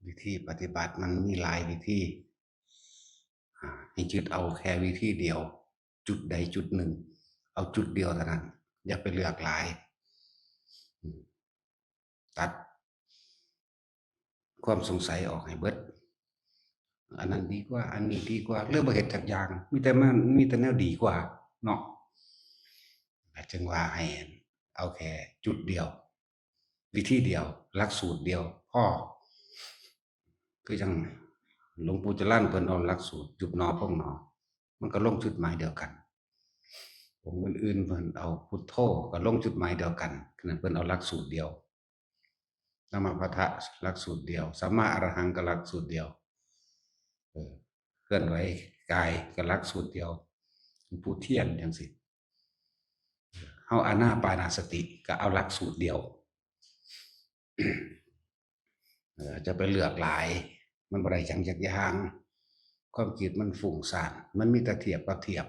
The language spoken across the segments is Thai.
วิธีปฏิบัติมันมีหลายวิธีให้ยึดเอาแค่วิธีเดียวจุดใดจุดหนึ่งเอาจุดเดียวเท่านั้นอย่าไปเลือกหลายตัดความสงสัยออกให้เบิดอันนั้นดีกว่าอันนี้ดีกว่าเรื่องบ่เห็นจากอย่างมีแต่แนวดีกว่าเนาะจึงว่าให้เอาแค่จุดเดียววิธีเดียวหลักสูตรเดียวพ่อคือจังหลวงปู่จรัญเพิ่นเอาหลักสูตรยุบหนอพองหนอมันก็ลงจุดหมายเดียวกันผมอื่นๆเพิ่นเอาพุทโธก็ลงจุดหมายเดียวกันคือนั้นเพิ่นเอาหลักสูตรเดียวสมถะหลักสูตรเดียวสัมมาอรหังก็หลักสูตรเดียวเคลื่อนไหวกายก็หลักสูตรเดียวผู้เทียนจังซี่เฮาอานาปานสติก็เอาหลักสูตรเดียวจะไปเลือกหลายมันบ่ได้จังจักอย่างความคิดมันฟุ้งซ่านมันมีแต่เทียบกับเทียบ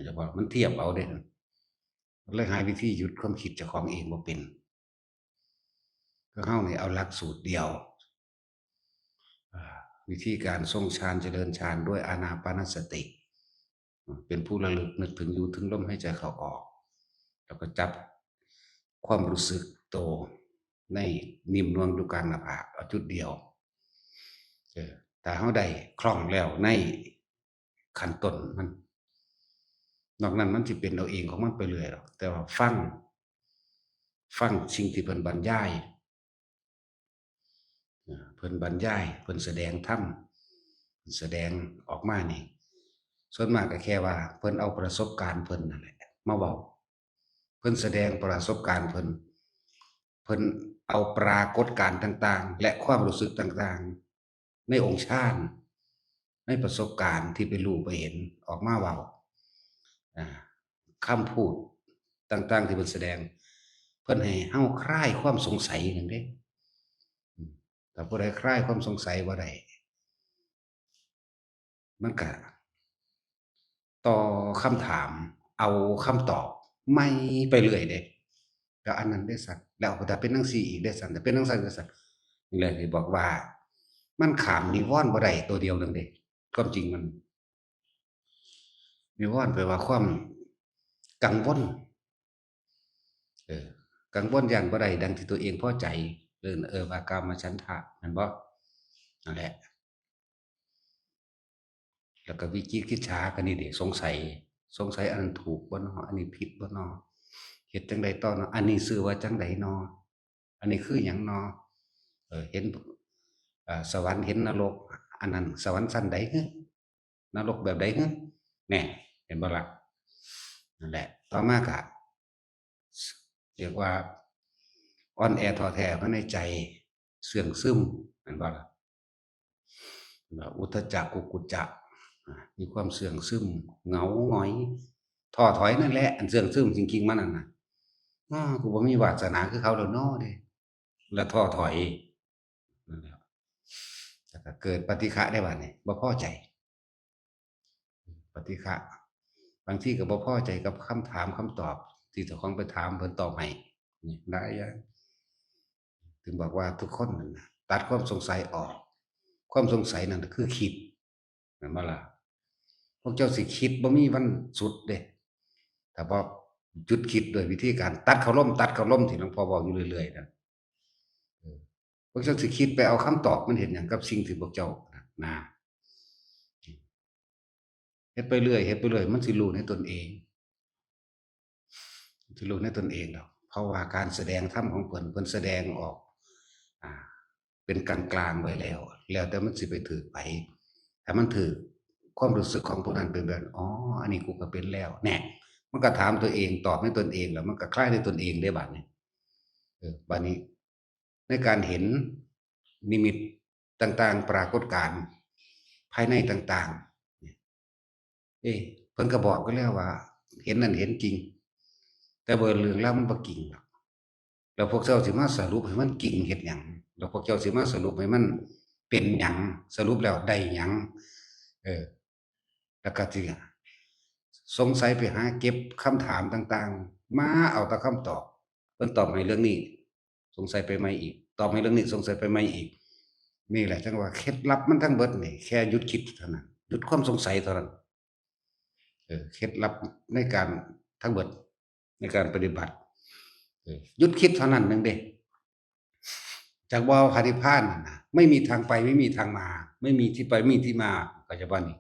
จะบอกมันเทียบเอาเด้เลยหาวิธีหยุดความคิดเจ้าของเองบ่เป็นก็เฮานี่เอาหลักสูตรเดียววิธีการทรงฌานเจริญฌานด้วยอานาปานสติเป็นผู้ระลึกนึกถึงอยู่ถึงลมหายใจเข้าออกแล้วก็จับความรู้สึกโตในนิ่มนวลอยู่กลางหน้าผากเอาจุดเดียวแต่เฮาได้คล่องแล้วในขั้นต้นมันนอกนั้นมันสิเป็นเอาเองของมันไปเรื่อยหรอกแต่ว่าฟังสิ่งที่เพิ่นบรรยายเพิ่นบรรยายเพิ่นแสดงธรรมแสดงออกมานี่ส่วนมากก็แค่ว่าเพิ่นเอาประสบการณ์เพิ่นนั่นแหละมาเว้าเพิ่นแสดงประสบการณ์เพิ่นเอาปรากฏการณ์ต่างๆและความรู้สึกต่างๆในองค์ฌานในประสบการณ์ที่ไปรู้ไปเห็นออกมาเว้าคำพูดต่างๆที่เพิ่นแสดงเพิ่นให้เฮาคลายความสงสัยนั่นเด้ถ้าผู้ใดคลายความสงสัยบ่ได้มันก็ต่อคำถามเอาคำตอบใหม่ไปเรื่อยเด้แล้วอันนั้นเด้อสัตว์แล้วถ้าเป็นจังซี่อีกเด้อสัตว์ถ้าเป็นจังซั่นเด้อสัตว์นี่แหละที่บอกว่ามันข้ามนิวรณ์บ่ได้ตัวเดียวหนึ่งเด้ความจริงมันนิวรณ์แปลว่าความกังวลเออกังวลอย่างบ่ได้ดังที่ตัวเองพอใจว่ากามฉันทะแม่นบ่นั่นแหละแล้วก็วิจิกิจฉาก็นี่เด้สงสัยอันนั้นถูกบ่น้ออันนี้ผิดบ่น้อเฮ็ดจังไดต่อน้ออันนี้ชื่อว่าจังไดน้ออันนี้คือหยังน้อเห็นสวรรค์เห็นนรกอันนั้นสวรรค์ชั้นใดฮึนรกแบบใดฮึแน่เห็นบ่ล่ะนั่นแหละต่อมาก็เรียกว่าอ่อนแอท้อแท้มาในใจเสื่องซึมเห็นบ่ล่ะอุทธัจจะกุกุจจะมีความเสื่องซึมเหงาหงอยท้อถอยนั่นแหละอันเสื่องซึมจริงๆมันนั่นน่ะกูบ่มีวาสนาคือเขาแล้วเนาะเด้แล้วท้อถอยนั่นแหละแล้วก็เกิดปฏิฆะได้บัดนี้บ่พอใจปฏิฆะบางทีก็บ่พอใจกับคำถามคำตอบที่เจ้าของไปถามเพิ่นตอบให้นี่หลายอย่างถึงบอกว่าทุกคนนั่นน่ะตัดความสงสัยออกความสงสัยนั่นน่ะคือคิดแม่นบ่ล่ะพวกเจ้าสิคิดบ่มีวันสุดเด้ถ้าบ่หยุดคิดด้วยวิธีการตัดเข้าร่มที่หลวงพ่อบอกอยู่เรื่อยๆนั่นเออพวกเจ้าสิคิดไปเอาคำตอบมันเฮ็ดหยังกับสิ่งที่พวกเจ้าน่ะเฮ็ดไปเรื่อยเฮ็ดไปเรื่อยมันสิรู้ในตนเองสิรู้ในตนเองดอกเพราะว่าการแสดงธรรมของเพิ่นแสดงออกอ่าเป็นกลางๆไว้แล้วแต่มันสิไปถูกไผถ้ามันถูกความรู้สึกของผู้นั้นเป็นแบบอ๋ออันนี้กูก็เป็นแล้วแน่มันก็ถามตัวเองตอบให้ตนเองแล้วมันก็คลายในตนเองได้บัดนี้บัดนี้ในการเห็นนิมิตต่างๆปรากฏการณ์ภายในต่างๆเพิ่นก็บอกไว้แล้วว่าเห็นนั่นเห็นจริงแต่เบิ่เรื่องราวมันบ่จริงหรอกแล้วพวกเจ้าสิมาสรุปให้มันจริงเฮ็ดหยังแล้วพวกเจ้าสิมาสรุปให้มันเป็นหยังสรุปแล้วได้หยังเออแล้วก็สิสงสัยไปหาเก็บคำถามต่างๆมาเอาแต่คำตอบเพิ่นตอบให้เรื่องนี้สงสัยไปใหม่อีกตอบให้เรื่องนี้สงสัยไปใหม่อีก นี่แหละจังว่าเคล็ดลับมันทั้งเบิดนี่แค่หยุดคิดเท่านั้นหยุดความสงสัยเท่านั้นเคล็ดลับในการทั้งเบิดในการปฏิบัติหยุดคิดเท่านั้นหนึ่งเด้จากบ่าวพานิพพานนะไม่มีทางไปไม่มีทางมาไม่มีที่ไปไม่มีที่มาก็จะว่านี่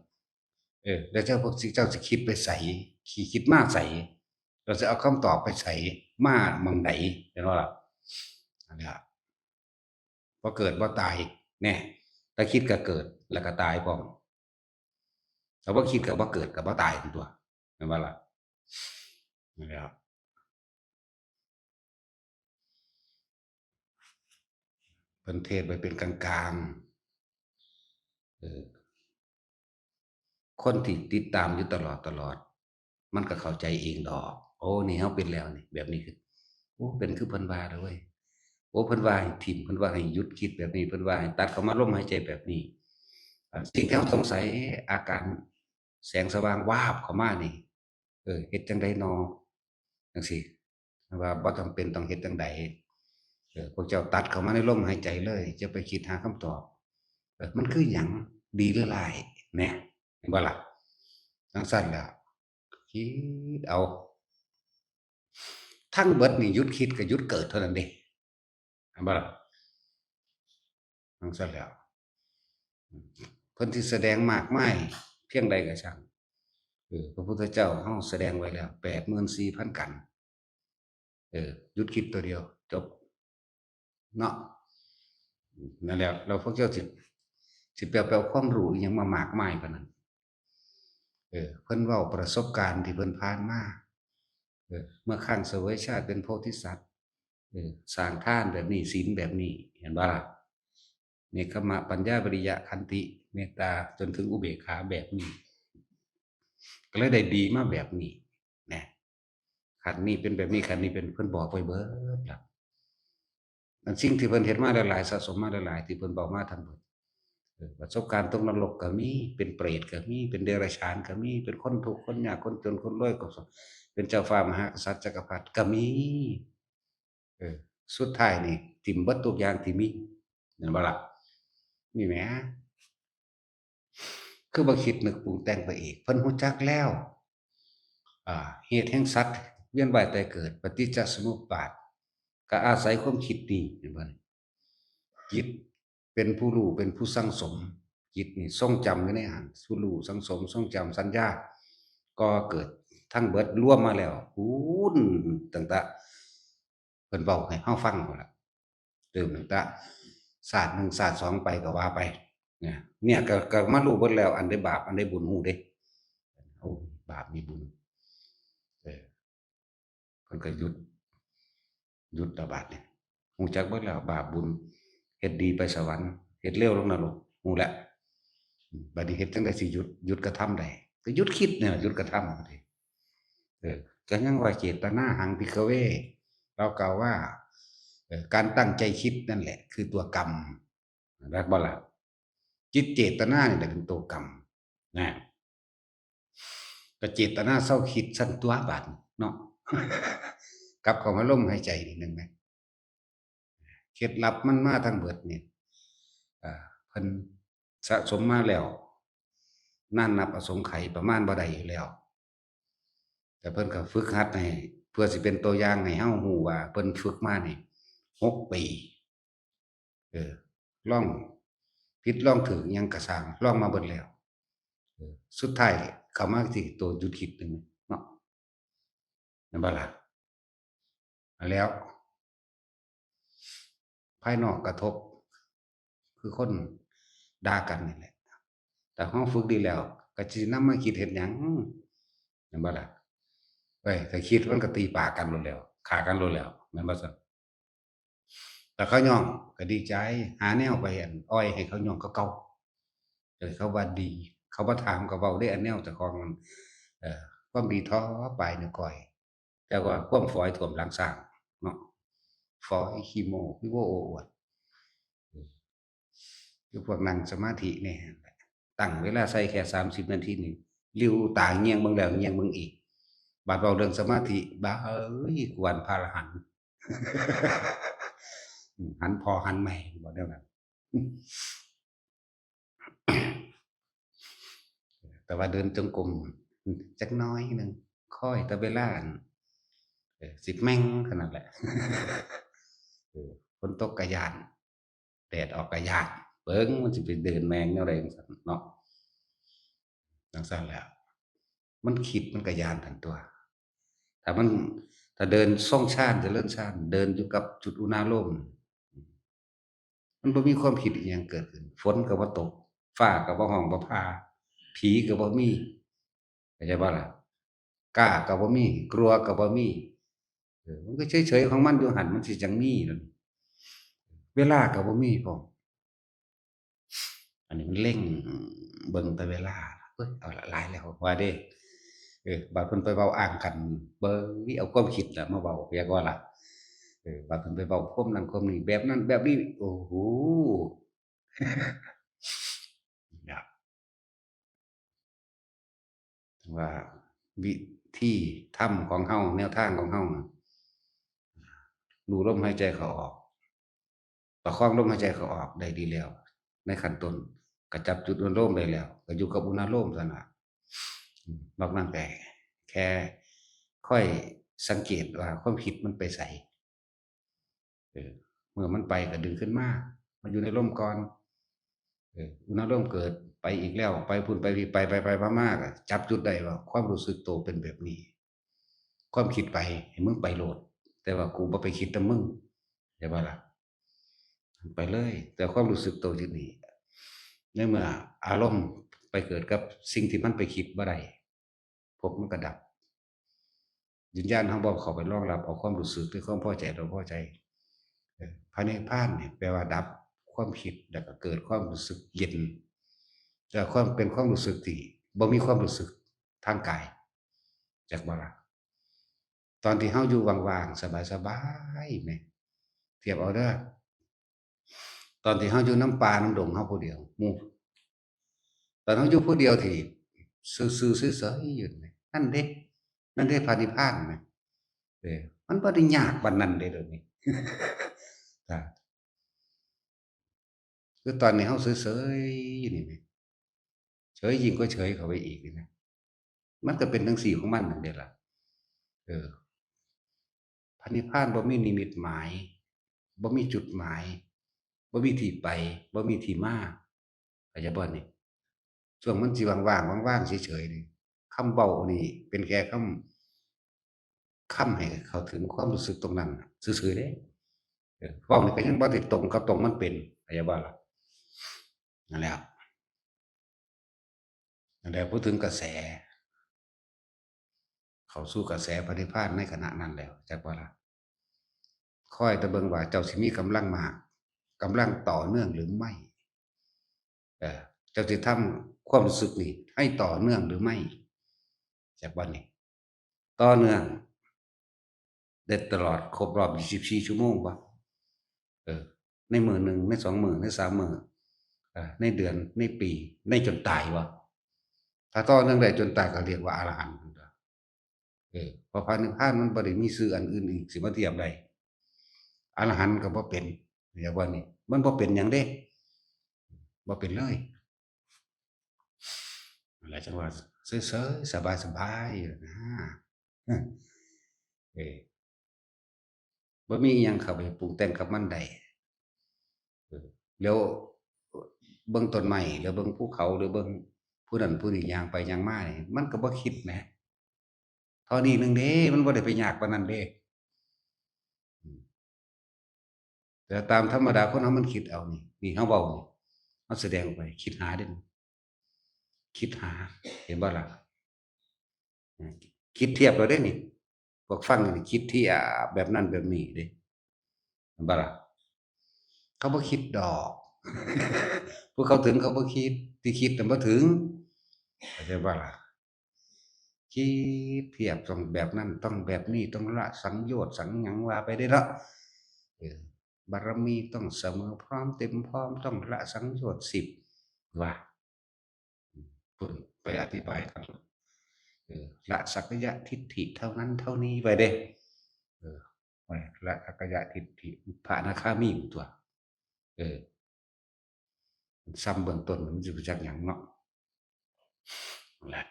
แล้วเจ้าพวกสิเจ้าสิคิดไปใส่ขี่คิดมาใส่เราจะเอาคำตอบไปใส่มาเมืองไหนเห็นว่าล่ะอันนี้พอเกิดว่าตายแน่ถ้าคิดก็เกิดแล้วก็ตายพร้อมถ้าว่าคิดกับว่าเกิดกับว่าตายเป็นตัวเห็นว่าล่ะนะครับเป็นเทศไปเป็นกลางๆคนที่ติดตามอยู่ตลอดมันก็เข้าใจเองดอกโอ้นี่เขาเป็นแล้วนี่แบบนี้คือโอ้เป็นคือเพิ่นว่าเลยเว้ยโอ้เพิ่นว่าให้ถิ่มเพิ่นว่าให้หยุดคิดแบบนี้เพิ่นว่าให้ตัดเข้ามาลมหายใจแบบนี้สิ่งที่เราสงสัยอาการแสงสว่างวาบเข้ามานี่เฮ็ดจังไดนอจังซี่ว่าบ่จำเป็นต้องเฮ็ดจังใดพวกเจ้าตัดเข้ามาในลมหายใจเลยจะไปคิดหาคำตอบมันคือหยังดีหรือร้ายแหน่เห็นบ่ล่ะจังซั่นแหล้วคิดเอาทั้งเบิดนี่หยุดคิดกับหยุดเกิดเท่านั้นเด้เห็นบ่ล่ะจังซั่นแหล้วเพิ่นสิแสดงมากมายเพียงใดก็ช่างพระพุทธเจ้าเฮาแสดงไว้แล้ว84,000กันหยุดคิดตัวเดียวจบเนาะนั่นแหละเราพวกเจ้าสิไปเอาความรู้อิหยังมามากมายปานนั้นเพิ่นเว้าประสบการณ์ที่เพิ่นผ่านมาเมื่อครั้งเสวยชาติเป็นโพธิสัตว์สร้างทานแบบนี้ศีลแบบนี้เห็นบ่ล่ะเนกขมะปัญญาวิริยะขันติเมตตาจนถึงอุเบกขาแบบนี้ก็เลยได้ดีมาแบบนี้นะขันนี้เป็นแบบนี้ขันนี้เป็นเพิ่นบอกไว้เบิดล่ะอันสิ่งที่เพิ่นเฮ็ดมาหลายๆสะสมมาหลายๆที่เพิ่นบอกมาทั้งเบิดประสบการณ์ตกนรกก็มีเป็นเปรตก็มีเป็นเดรัจฉานก็มีเป็นคนทุกข์คนยากคนจนคนรวยก็เป็นเจ้าฟ้ามหากษัตริย์จักรพรรดิก็มีเออสุดท้ายนี่ทิ่มเบิดทุกอย่างที่มีแม่นบ่ล่ะนี่แหมคือบ่คิดนึกปรุงแต่งไปอีกเพิ่นรู้จักแล้วเหตุแห่งสัตว์เวียนว่ายตายเกิดปฏิจจสมุปบาทก็อาศัยความคิดนี่เห็นบ่จิตเป็นผู้รู้เป็นผู้สั่งสมจิตนี่ทรงจำอยู่ในหันผู้รู้สั่งสมทรงจำสัญญาก็เกิดทั้งเบิดรวมมาแล้วพูนตั้งแต่เพิ่นเว้าให้เฮาฟังพุ่นล่ะเริ่มตั้งแต่ศาสตร์1ศาสตร์2ไปก็ว่าไปเนี่ยก็มารู้เบิดแล้วอันใดบาปอันใดบุญฮู้เด้โอ้บาปมีบุญเออเพิ่นก็หยุดระบาดเนี่ยฮู้จักเบิดแล้วบาปบุญเฮ็ดดีไปสวรรค์เฮ็ดเลวลงนรกฮู้แล้วบัดนี้เฮ็ดจังได๋สิหยุดกระทำได้ก็หยุดคิดเนี่ยหยุดกระทำบัดนี้เออก็ยังว่าเจตนาหังภิกขเวเรากล่าวว่าการตั้งใจคิดนั่นแหละคือตัวกรรมรักบ่ล่ะจิตเจตนานี่แหละเป็นตัวกรรมนะก็เจตนาเศร้าคิดซั่นตัวบาดเนาะกลับเข้ามาลมหายใจนิดหนึ่งไหมเคล็ดลับมันมาทั้งเบิดนี่เพิ่นสะสมมาแล้วนานนับอสงไขยประมาณบ่ได้อยู่แล้วแต่เพิ่นก็ฝึกหัดให้เพื่อสิเป็นตัวอย่างให้เฮาฮู้ว่าเพิ่นฝึกมานี่6 ปีเออลองผิดลองถูกอิหยังก็สร้างลองมาเบิดแล้วสุดท้ายเข้ามาที่ตัวหยุดคิดหนึ่งเนาะแม่นบ่ล่ะแล้วภายนอกกระทบคือคนด่ากันนี่แหละแต่เฮาฝึกดีแล้วก็สินำมาคิดเฮ็ดหยังแม่นบ่ล่ะเฮ้ยถ้าคิดมันก็ตีปากกันโลดแล้วฆ่ากันโลดแล้วแม่นบ่ซั้นแต่เขาย่องก็ดีใจหาแนวไปอั่นอ้อยให้เขาย่องคือเก่าเขาว่าดีเขาบ่ถามก็เว้าได้อันแนวเจ้าของมันความดีท้อปลายนิ้วก้อยแต่ว่าความฝอยท่วมหลังช้างเนาะฝอยขี้โม้ขี้โอ้โอ้อวดคือพวกนั่งสมาธินี่แหละตั้งเวลาใส่แค่30นาทีนี่ลิ้วตาเงียงเบิ่งแล้วเงียงเบิ่งอีกบัดเว้าเรื่องสมาธิบ้าเอ้ยกวนพระอรหันต์หันพ่อหันแม่บ่แนวนั้น แต่ว่าเดินจงกรมจักน้อยหนึ่งค่อยแต่เวลาสิบแม่งขนาดแหละฝนตกกระยานแดดออกกระยานเบิ้งมันจะไปเดินแมงอะไรอย่างนั้นเนาะจังสั้นแล้วมันคิดมันกระยานทันตัวถ้ามันถ้าเดินส่องชาติจะเลื่อนชาติเดินอยู่กับจุดอุณาโลมมันบ่มีความคิดอหย่างเกิดขึ้นฝนก็บ่ตกฟ้าก็บ่ห้องบ่พาผีก็บ่มีเข้าใจบ่ล่ะกล้าก็บ่มีกลัวก็บ่มีมันก็เฉยๆของมันอยู่หั่นมันสิจังมีนั่นเวลาก็บ่มีพร้อมอันนี้มันเร่งเบิ่งแต่เวลาเฮ้ยเอาละหลายแล้วว่าเด้บัดเพิ่นไปเว้าอ้างกันเบิ่งนี่เอาความคิดน่ะมาเว้าเรียกว่าล่ะบัดเพิ่นไปเว้าความนั้นความนี้แบบนั้นแบบนี้โอ้โฮอยากว่าวิธีทำของเฮาแนวทางของเฮาน่ะดูลมหายใจเข้าออกประคองลมหายใจเข้าออกได้ดีแล้วในขั้นต้นก็จับจุดอุณโลมได้แล้วก็อยู่กับอุณโลมซั่นน่ะนอกนั้นก็แค่ค่อยสังเกตว่าความคิดมันไปไสเออเมื่อมันไปก็ดึงขึ้นมามาอยู่ในร่มก่อนอุณโลมเกิดไปอีกแล้วไปพุ่นไปพี่ไปมาๆก็จับจุดได้ว่าความรู้สึกตัวเป็นแบบนี้ความคิดไปให้มึงไปโลดแต่ว่ากูบ่ไปคิดนำมึงเข้าใจบ่ล่ะ ไปเลยแต่ความรู้สึกตัวอยู่นี่ในเมื่ออารมณ์ไปเกิดกับสิ่งที่มันไปคิดบ่ได้ภพมันก็ดับวิญญาณเฮาบ่เข้าไปรองรับเอาความรู้สึกหรือความพอใจบ่พอใจพระนิพพานเนี่ยแปลว่าดับความคิดแล้วก็เกิดความรู้สึกเย็นแต่ความเป็นความรู้สึกที่บ่มีความรู้สึกทางกายจักบ่ล่ะตอนที่เฮาอยู่ว่างๆสบายๆแหมเทียบเอาเด้อตอนที่เฮาอยู่น้ำป่าน้ำดงเฮาผู้เดียวหมู่ ตอนเขาอยู่ผู้เดียวที่ซื่อๆเฉยๆอยู่นี่นั่นเด้นั่นเด้พระนิพพานแหมเออมันบ่ได้ยากปานนั้นเด้เดี๋ยวนี้อาคือตอนนี้เฮาเฉยๆอยู่นี่แหมเฉยยิ่งกว่าเฉยเข้าไปอีกนี่นะมันก็เป็นจังซี้ของมันนั่นเดะล่ะเออพระนิพพานบ่มีนิมิตหมายบ่มีจุดหมายบ่มีที่ไปบ่มีที่มาเข้าใจบ่นี่ช่วงมันสิว่างๆว่างๆเฉยๆนี่คำเว้านี่เป็นแค่คำให้เข้าถึงความรู้สึกตรงนั้นน่ะซื่อๆเด้ เว้านี่ก็ยังบ่ได้ตรงกับตรงมันเป็นเข้าใจบ่ล่ะนั่นแหละนั่นแหละพูดถึงกระแสเข้าสู่กระแสพระนิพพานในขณะนั้นแล้วจักบ่ล่ะคอยแต่เบิ่งว่าเจ้าสิมีกำลังมากกำลังต่อเนื่องหรือไม่เออเจ้าสิทำความรู้สึกนี้ให้ต่อเนื่องหรือไม่จักบ่นี่ต่อเนื่องได้ตลอดครบรอบ24ชั่วโมงบ่เออในมื้อหนึ่งใน2มื้อใน3มื้อในเดือนในปีในจนตายบ่ถ้าต่อเนื่องได้จนตายก็เรียกว่าอรหันต์เพราะพระนิพพานมันบ่ได้มีชื่ออันอื่นอีกสิมาเทียบได้อรหันต์ก็บ่เป็นเรียกว่านี่มันบ่เป็นหยังเด้บ่เป็นเลยนั่นแหละจังว่าเฉยๆสบายๆนะเออบ่มีอิหยังเข้าไปปรุงแต่งกับมันได้แล้วเบิ่งต้นไม้หรือเบิ่งภูเขาหรือเบิ่งผู้นั้นผู้นี้ย่างไปย่างมานี่มันก็บ่คิดแหมเท่านี้หนึ่งเด้มันบ่ได้ไปยากปานนั้นเด้แต่ตามธรรมดาคนเฮามันคิดเอานี่เฮาเว้านี่เฮาแสดงออกไปคิดหาเด้คิดหาเห็นบ่ล่ะคิดเทียบแล้วเด้นี่พวกฟังนี่คิดเทียบแบบนั้นแบบนี้เด้เห็นบ่ล่ะเขาบ่คิดดอกพวกเขาถึงเขาบ่คิดที่คิดน่ะบ่ถึงเข้าใจบ่ล่ะคิดเทียบต้องแบบนั้นต้องแบบนี้ต้องละสังโยชน์สังหยังว่าไปเด้เนาะเออบารมีต้องเสมอพร้อมเต็มพร้อมต้องละสังโยชน์10ว่าเพิ่นไปอธิบายกันละสักกายทิฏฐิเท่านั้นเท่านี้ไปเด้เออละสักกายทิฏฐิพระอนาคามีตัวเออ ซ้ำเบื้องต้นมันจะรู้จักอย่างเนาะแหละ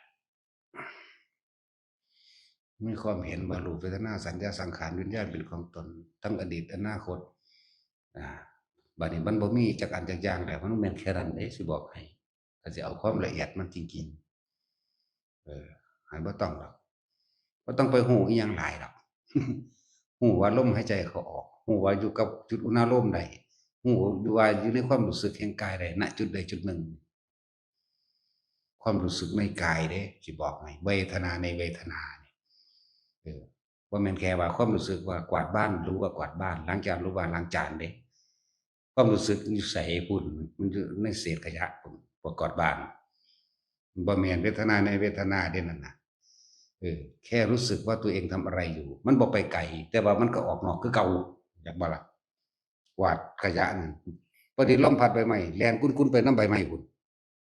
มีความเห็นว่ารูปเวทนาสัญญาสังขารวิญญาณเป็นของตนทั้งอดีตอนาคตอ่าบัดนี้มันบ่มีจักอันจักอย่างแล้วมันแม่นแค่นั้นเด้สิบอกให้ถ้าสิเอาความละเอียดมันจริงๆให้บ่ต้องหรอกบ่ต้องไปฮู้อิหยังหลายดอกฮู้ว่าลมหายใจเข้าออกฮู้ว่าอยู่กับจุดอุณหภูมิใดฮู้ว่าอยู่ในความรู้สึกแห่งกายใดณจุดใดจุดหนึ่งความรู้สึกในกายเด้สิบอกให้เวทนาในเวทนานี่บ่แม่นแค่ว่าความรู้สึกว่ากวาดบ้านรู้ว่ากวาดบ้านล้างจานรู้ว่าล้างจานเด้ความรู้สึกอยู่ไสพุ่นมันอยู่ในเศษขยะพุ่นบ่กวาดบ้านบ่แม่นเวทนาในเวทนาเด้นั่นน่ะแค่รู้สึกว่าตัวเองทำอะไรอยู่มันบ่ไปไกลแต่ว่ามันก็ออกนอกคือเก่าอยากบ่ล่ะกวาดขยะนั่นพอดีลมพัดใบไม้แล่นคุ้นๆไปนำใบไม้พุ่น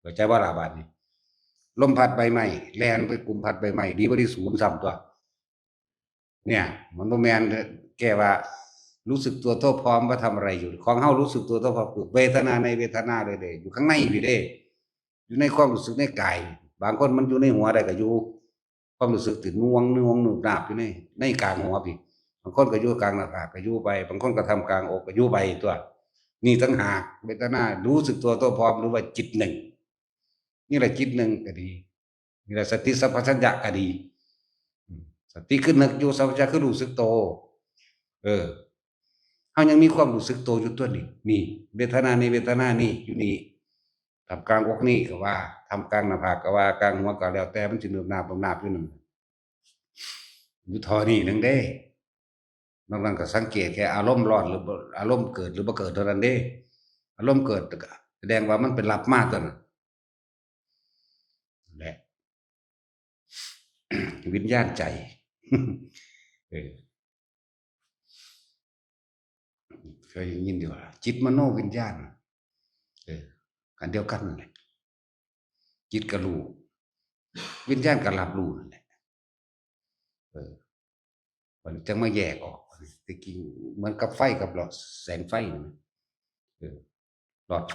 เข้าใจบ่ล่ะบัดนี้ลมพัดใบไม้แล่นไปกุมพัดใบไม้ดีกว่าที่สูงซ้ำตัวเนี่ยมันบ่แม่นแก้ว่ารู้สึกตัวทั่วพร้อมว่าทำอะไรอยู่ของเฮารู้สึกตัวทั่วพร้อมเวทนาในเวทนาเลยเด้อยู่ข้างในพี่เด้อยู่ในความรู้สึกในกายบางคนมันอยู่ในหัวได้ก็อยู่ความรู้สึกติดน่วงน่วงหนึบหนาบอยู่ในกลางหัวพี่บางคนก็อยู่กลางหน้าผากก็อยู่ไปบางคนก็ทำกลางอกก็อยู่ไปตัวนี่ต่างหากเวทนารู้สึกตัวทั่วพร้อมหรือว่าจิตหนึ่งนี่แหละจิตหนึ่งก็ดีนี่แหละสติสัมปชัญญะก็ดีสติคือนึกอยู่สัมปชัญญะคือรู้สึกโตเออเฮายังมีความรู้สึกโตอยู่ตัวนี้นี่เวทนาในเวทนานี่อยู่นี่ทำกลางอกนี่ก็ว่าทำกลางหน้าผากก็ว่ากลางหัวก็แล้วแต่มันสิเนิบนาบนาบอยู่นั่นอยู่ทอนี่นึงเด้นอกนั้นก็สังเกตแค่อารมณ์ร้อนหรืออารมณ์เกิดหรือบ่เกิดเท่านั้นเด้อารมณ์เกิดก็แสดงว่ามันเป็นรับมาตัวนั้นแหละวิญญาณใจเออเคยยินอยู่ว่าจิตมโนวิญญาณอันเดียวกันนั่นแหละจิตก็รู้วิญญาณก็รับรู้นั่นแหละเออมันจังมาแยกออกตะกี้เหมือนกับไฟกับหลอดแสงไฟนะหลอดไฟ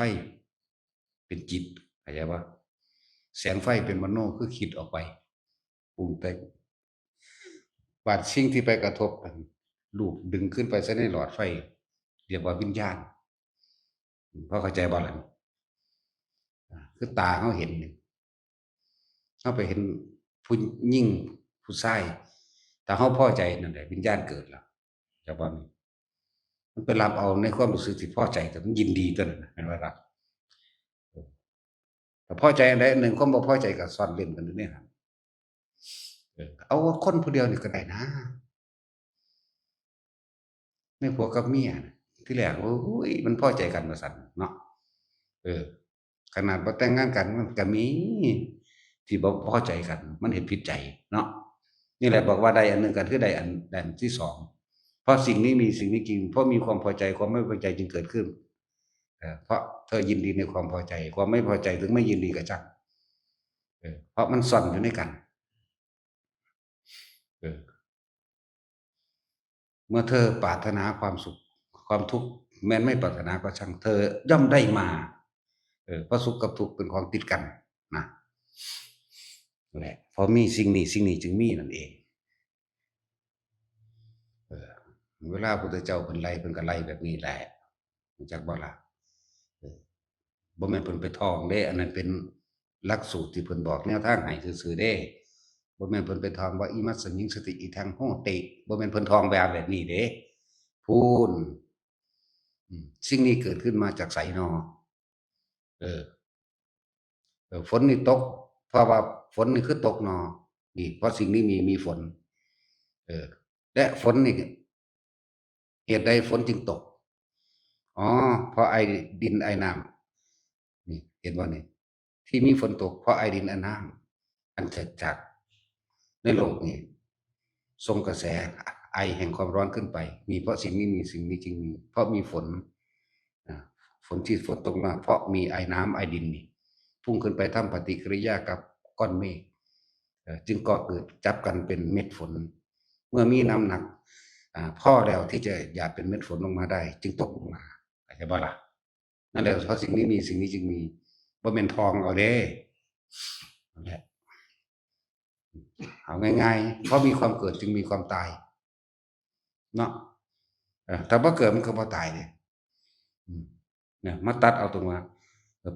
เป็นจิตเข้าใจป่ะแสงไฟเป็นมโนคือคิดออกไปปรุงแต่งบาดสิ่งที่ไปกระทบกันลูกดึงขึ้นไปซะในหลอดไฟเรียกว่าวิญญาณเพราะเข้าใจบ่ล่ะคือตาเขาเห็นเขาไปเห็นผู้ยิ่งผู้ชายแต่เขาพอใจนั่นแหละวิญญาณเกิดแล้วจากบ่นี้มันไปรับเอาในความรู้สึกที่พอใจแต่มันยินดีตัวนั้นเห็นไหมครับแต่พอใจอันใดอันหนึ่งความบ่พอใจกับซ่อนเล่นกันอยู่เนี่ยครับเอาว่าคนผู้เดียวนี่ก็ได้นะในผัวกับเมียน่ะที่แรกโอ้ยมันพอใจกันว่าซั่นเนาะเออขนาดบ่แต่งงานกันมันก็มีที่บ่พอใจกันมันเห็นผิดใจเนาะนี่แหละบอกว่าใดอันหนึ่งก็คือใดอันที่สองเพราะสิ่งนี้มีสิ่งนี้จริงเพราะมีความพอใจความไม่พอใจจึงเกิดขึ้นเพราะเธอยินดีในความพอใจความไม่พอใจถึงไม่ยินดีก็ช่างเพราะมันซ่อนอยู่ในกันเออเมื่อเธอปรารถนาความสุขความทุกข์แม้นไม่ปรารถนาก็ช่างเธอย่อมได้มาเพราะสุขกับทุกข์เป็นของติดกันนะแหละพอมีสิ่งนี้สิ่งนี้จึงมีนั่นเองเออเวลาพุทธเจ้าเป็นไล่เป็นก็ไล่แบบนี้แหละรู้จักบ่ล่ะเออบ่แม่นเพิ่นไปท่องเด้อันนั้นเป็นหลักสูตรที่เพิ่นบอกแนวทางให้ซื่อๆเด้บ่แม่นเพิ่นไปท่องว่าอิมัสสมิงสติอิทังโหติบ่แม่นเพิ่นท่องแบบนี้เด้พูนสิ่งนี้เกิดขึ้นมาจากไสนอเออฝนนี่ตกเพราะว่าฝนนี่คือตกนอนี่เพราะสิ่งนี้มีฝนเออและฝนนี่เหตุใดฝนจึงตกอ๋อเพราะไอดินไอน้ำนี่เห็นบ่นี่ที่มีฝนตกเพราะไอดินไอน้ำอันเกิดจากในโลกนี้ส่งกระแสไอแห่งความร้อนขึ้นไปมีเพราะสิ่งนี้มีสิ่งนี้จึงมีเพราะมีฝนฝนที่ฝนตกมาเพราะมีไอน้ำไอดินนี่พุ่งขึ้นไปทำปฏิกิริยากับก้อนเมฆจึงก่อเกิดจับกันเป็นเม็ดฝนเมื่อมีน้ำหนักพ่อแล้วที่จะหยาดเป็นเม็ดฝนลงมาได้จึงตกลงมาเข้าใจบ่ล่ะ นั่นแหละเพราะสิ่งนี้มีสิ่งนี้จึงมีบ่แม่นทองเอาเด้นั่นแหละเอาง่ายๆเพราะมีความเกิดจึงมีความตายเนาะถ้าบ่เกิดมันก็บ่ตายเนี่ยเนี่ยมาตัดเอาตรงว่า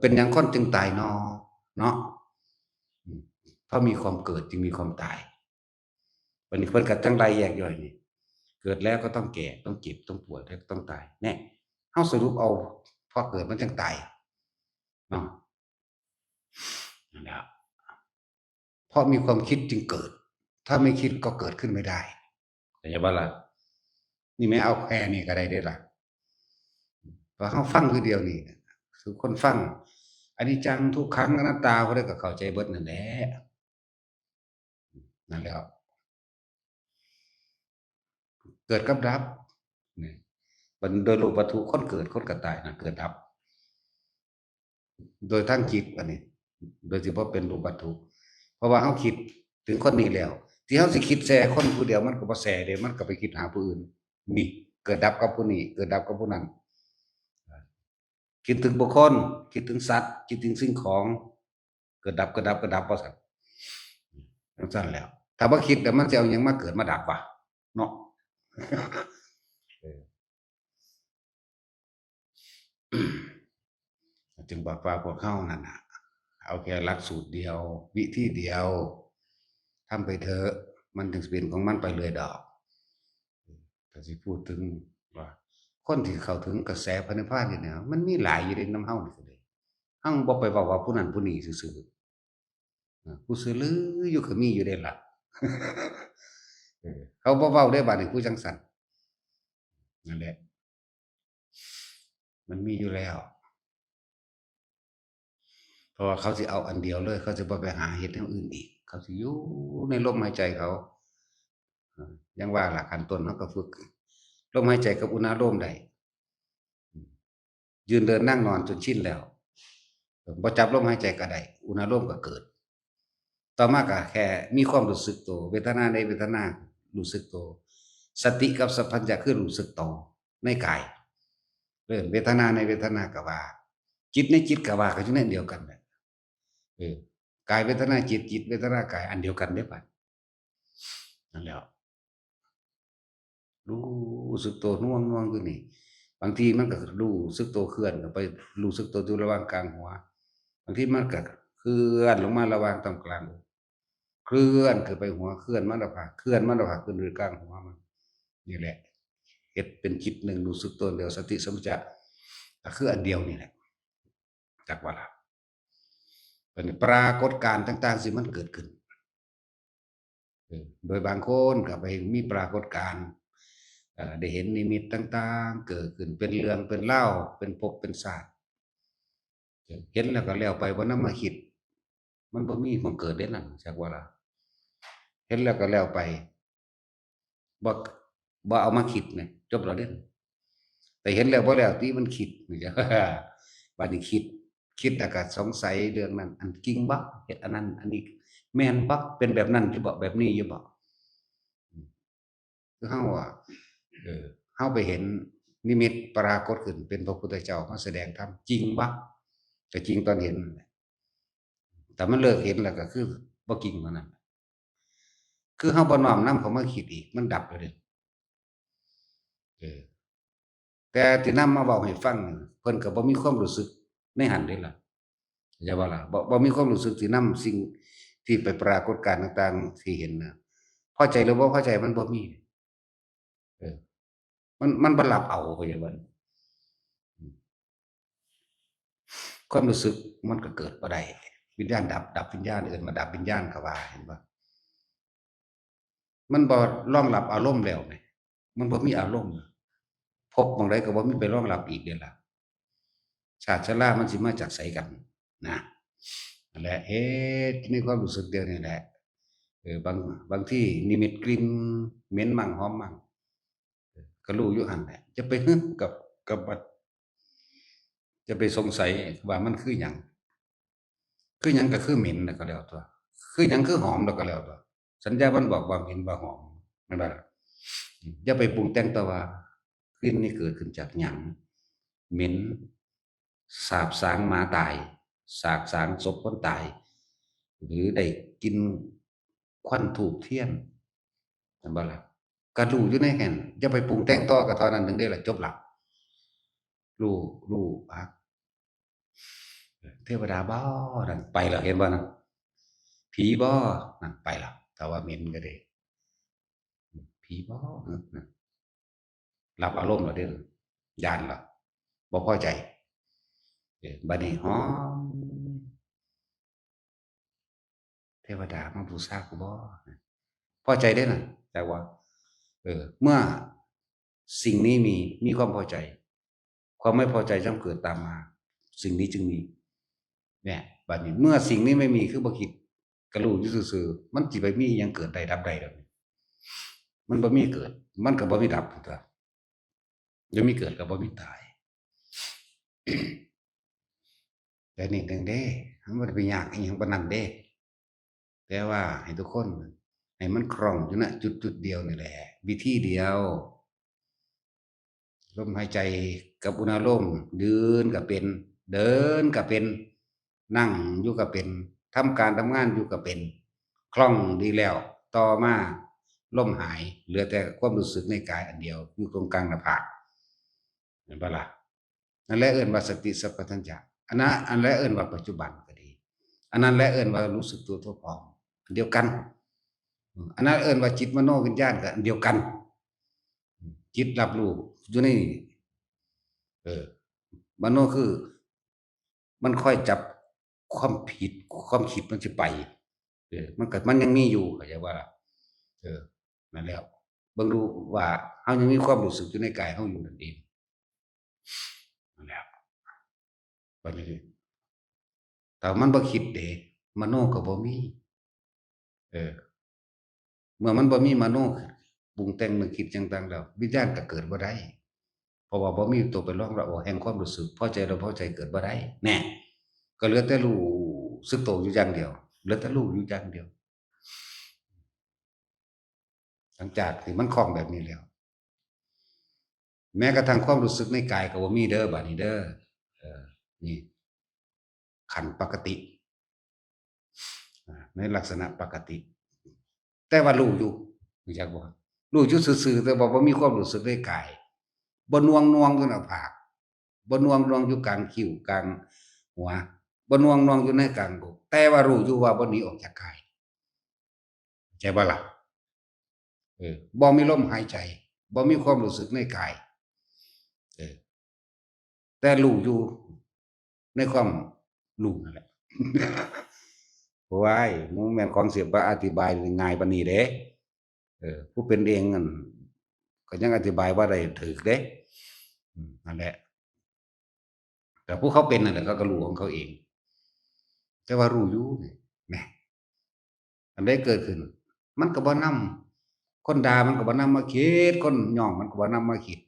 เป็นหยังคนจึงตายเนาะเนาะเพราะมีความเกิดจึงมีความตายวันนี้เพิ่นก็จังไรแยกย่อยนี่เกิดแล้วก็ต้องแก่ต้องเจ็บต้องป่วยแล้วก็ต้องตายแน่เฮาสรุปเอาพอเกิดมันจังตายเนาะนั่นแหละเพราะมีความคิดจึงเกิดถ้าไม่คิดก็เกิดขึ้นไม่ได้แต่อย่าว่าล่ะนี่ไม่เอาแค่นี้ก็ได้เด้อล่ะพอเฮาฟังคือเดียวนี่คือคนฟังอนิจจังทุกขังอนัตตาเขาได้ก็เข้าใจเบิดนั่นแหละนั่นแหละเกิดกับดับนี่มันโดยรูปวัตถุคนเกิดคนก็ตายนะเกิดดับโดยทั้งจิตอันนี้โดยเฉพาะเป็นรูปวัตถุเพราะว่าเฮาคิดถึงคนนี้แล้วที่เฮาสิคิดแซ่คนผู้เดียวมันก็บ่แซ่เด้มันก็ไปคิดหาผู้อื่นนี่เกิดดับกับผู้นี้เกิดดับกับผู้นั้นคิดถึงบุคคลคิดถึงสัตว์คิดถึงสิ่งของเกิดดับเกิดดับเกิดดับว่าซั่นจังซั่นแล้วถ้าบ่คิดแล้วมันสิเอาหยังมาเกิดมาดับวะเนาะเออจึงบอกว่าพวกเฮานั่นน่ะเอาแค่หลักสูตรเดียววิธีเดียวทำไปเถอะมันถึงสิเป็นของมันไปเลยดอกถ้าสิพูดถึงว่าคนที่เข้าถึงกระแสพระนิพพานนี่นะมันมีหลายอยู่ในนำเฮานี่ก็เลยเฮาบ่ไปเว้าว่าผู้นั้นผู้นี้ซื่อๆผู้ซื่อลืออยู่ก็มีอยู่เดะล่ะเขาบ่เว้าได้บัดนี้ผู้จังซั่นนั่นแหละมันมีอยู่แล้วเพราะว่าเขาสิเอาอันเดียวเลยเขาสิบ่ไปหาเฮ็ดแนวอื่นอีกเขาสิอยู่ในลมหายใจเขาอย่างว่าล่ะขั้นต้นเฮาก็ฝึกลมหายใจกับอุณาโลมได้ยืนเดินนั่งนอนจนชินแล้วบ่จับลมหายใจก็ได้อุณาโลมก็เกิดต่อมาก็แค่มีความรู้สึกตัวเวทนาในเวทนารู้สึกตัวสติกับสัมปชัญญะคือรู้สึกตัวในกายเรื่องเวทนาในเวทนาก็ว่าจิตในจิตก็ว่าก็อยู่ในอันเดียวกันแหละกายเวทนาจิตจิตเวทนากายอันเดียวกันเด้อบัดนั่นแหละรู้สึกตัวน่วงอยู่นี่บางทีมันก็รู้สึกตัวเคลื่อนก็ไปรู้สึกตัวอยู่ระหว่างกลางหัวบางทีมันก็เคลื่อนลงมาระหว่างตรงกลางเคลื่อนขึ้นไปหัวเคลื่อนมาหน้าผากเคลื่อนมาหน้าผากขึ้นไปกลางหัวมันนี่แหละเฮ็ดเป็นจิตหนึ่งรู้สึกตัวเดียวสติสัมปชัญญะก็คืออันเดียวนี่แหละจักว่าล่ะเป็นปรากฏการณ์ต่างๆสิมันเกิดขึ้นโดยบางคนก็ไปมีปรากฏการณ์ได้เห็นนิมิตต่างๆเกิดขึ้นเป็นเรื่องเป็นเล่าวเป็นภพเป็นศาสตร์เห็นแล้วก็แล้วไปบ่นำมาคิดมันบ่มีของเกิดเดะนั่นจักว่าล่ะเห็นแล้วก็แล้วไปบ่บ่เอามาคิดนะจบแล้วเด้แต่เห็นแล้วบ่แล้วติมันคิดนี่จ้ะบัดนี้คิดแล้วก็สงสัยเรื่องนั้นอันจริงบ่เฮ็ดอันนั้นอันนี้แม่นบ่เป็นแบบนั้นอยู่บ่แบบนี้อยู่บ่คือเฮาอะเฮาไปเห็นนิมิตปรากฏขึ้นเป็นพระพุทธเจ้ามาแสดงธรรมจริงบ่ก็จริงตอนเห็นนั่นแหละแต่มันเลิกเห็นแล้วก็คือบ่จริงเท่านั้นคือเฮาบ่น้อมนำเข้ามาคิดอีกมันดับแล้วเดะเออแต่ที่นำมาเว้าให้ฟังนี่เพิ่นก็บ่มีความรู้สึกในหั้นเดะล่ะเข้าใจบ่ล่ะบ่มีความรู้สึกที่นำสิ่งที่ไปปรากฏการณ์ต่างๆที่เห็นน่ะพอใจหรือบ่พอใจมันบ่มีเออมันบ่รับเอาเข้าใจบ่ความรู้สึกมันก็เกิดบ่ได้วิญญาณดับวิญญาณเอิ้นว่าดับวิญญาณก็ว่าเห็นบ่มันบ่รองรับอารมณ์แล้วแหมมันบ่มีอารมณ์ภพหม้องใดก็บ่มีไปรองรับอีกเดะล่ะชาติชรามันสิมาจากไสกันนะนั่นแหละเฮ็ดในความรู้สึกเดียวนี่แหละบางทีนิมิตกลิ่นเหม็นมั่งหอมมั่งก็รู้อยู่หั่นแหละจะไปฮึกับว่าจะไปสงสัยว่ามันคือหยังคือหยังก็คือเหม็นน่ะก็แล้วตั่วคือหยังคือหอมแล้วก็แล้วตั่วสัญญามันบอกว่าเหม็นว่าหอมแม่นบ่ล่ะอย่าไปปรุงแต่งแต่ว่ากลิ่นนี่เกิดขึ้นจากหยังเหม็น สาบสางหมาตายสาบสางศพคนตายหรือได้กินควันธูปเทียนนั่นบ่ล่ะก็รู้อยู่ในหั้นอย่าไปปรุงแต่งต่อก็เท่านั้นถึงได้ล่ะจบแล้วรู้เทวดาบ่นั่นไปแล้วเห็นบ่นั่นผีบ่นั่นไปแล้วถ้าว่าเหม็นก็ได้ผีบ่นั่นรับอารมณ์แล้วเด้ย้านแล้วบ่พอใจบัดนี้หอมเทวดามาบูชากูบ่พอใจได้น่ะแต่ว่าเมื่อสิ่งนี้มีความพอใจความไม่พอใจย่อมเกิดตามมาสิ่งนี้จึงมีเนี่ยบัดนี้เมื่อสิ่งนี้ไม่มีคือบ่คิดก็รู้อยู่ซื่อๆมันสิไปมีหยังเกิดได้ดับได้ดอกมันบ่มีเกิดมันก็บ่มีดับตัวยังมีเกิดก็บ่มีตายแต่นี่หนึ่งเด้มันบ่ได้ไปยากอีหยังปานนั้นเด้แต่ว่าให้ทุกคนให้มันคล่องอยู่ณจุดๆเดียวนี่แหละวิธีเดียว ลมหายใจกับอุณหภูมิยืนก็เป็นเดินก็เป็นนั่งอยู่ก็เป็นทำการทำงานอยู่ก็เป็นคล่องดีแล้วต่อมาลมหายเหลือแต่ความรู้สึกในกายอันเดียวอยู่ตรงกลางหน้าผากเห็นปะล่ะนั่นแหละเอิ้นว่าสติสัพพัญญะอันนั้นอันแรกเอิ้นว่าปัจจุบันก็ดีอันนั้นแหละเอิ้นว่ารู้สึกตัวทั่วพร้อมอันเดียวกันอันนั้นเอิ้นว่าจิตมโนวิญญาณก็อันเดียวกันจิตรับรู้อยู่ในเออมโนคือมันค่อยจับความผิดความคิดมันจะไปมันยังมีอยู่เข้าใจว่าเออนั่นแล้วเบิ่งดูว่าเฮายังมีความรู้สึกอยู่ในกายเฮาอยู่นั่นเองนั่นแหละบัดนี้แต่มันบ่คิดเด้มโนก็บ่มีเออเมื่อมันบ่มีมโนปรุงแต่งนึกคิดจังต่างแล้ววิญญาณก็เกิดบ่ได้เพราะว่าบ่มีตัวเป็นรองรับแห่งความรู้สึกพอใจหรือพอใจเกิดบ่ได้แน่ก็เหลือแต่รู้สึกตัวอยู่อย่างเดียวเหลือแต่รู้อยู่อย่างเดียวหลังจากที่มันคล่องแบบนี้แล้วแม้กระทั่งความรู้สึกในกายก็บ่มีเด้อบัดนี้เด้อเออนี่ขันธ์ปกติในลักษณะปกติแต่ว่ารู้อยู่รู้จักบ่รู้อยู่ซื่อๆแต่ว่าบ่มีความรู้สึกในกายบ่น่วงอยู่หน้าผากบ่น่วงอยู่กลางคิ้วกลางหัวบ่น่วงอยู่ในกลางอกแต่ว่ารู้อยู่ว่าบ่หนีออกจากกายเข้าใจบ่ล่ะบ่มีลมหายใจบ่มีความรู้สึกในกายเออแต่รู้อยู่ในความรู้นั่นแหละว้ายมันบ่แม่นของสิมาอธิบายง่ายปานนี้เด้ผู้เป็นเองนั่นก็ยังอธิบายบ่ได้ถูกเด้นั่นแหละแต่ผู้เขาเป็นนั่นแหละเขาก็รู้ของเขาเองแต่ว่ารู้อยู่นี่แหมอันใดเกิดขึ้นมันก็บ่นำคนด่ามันก็บ่นำมาคิดคนย่องมันก็บ่นำมาคิด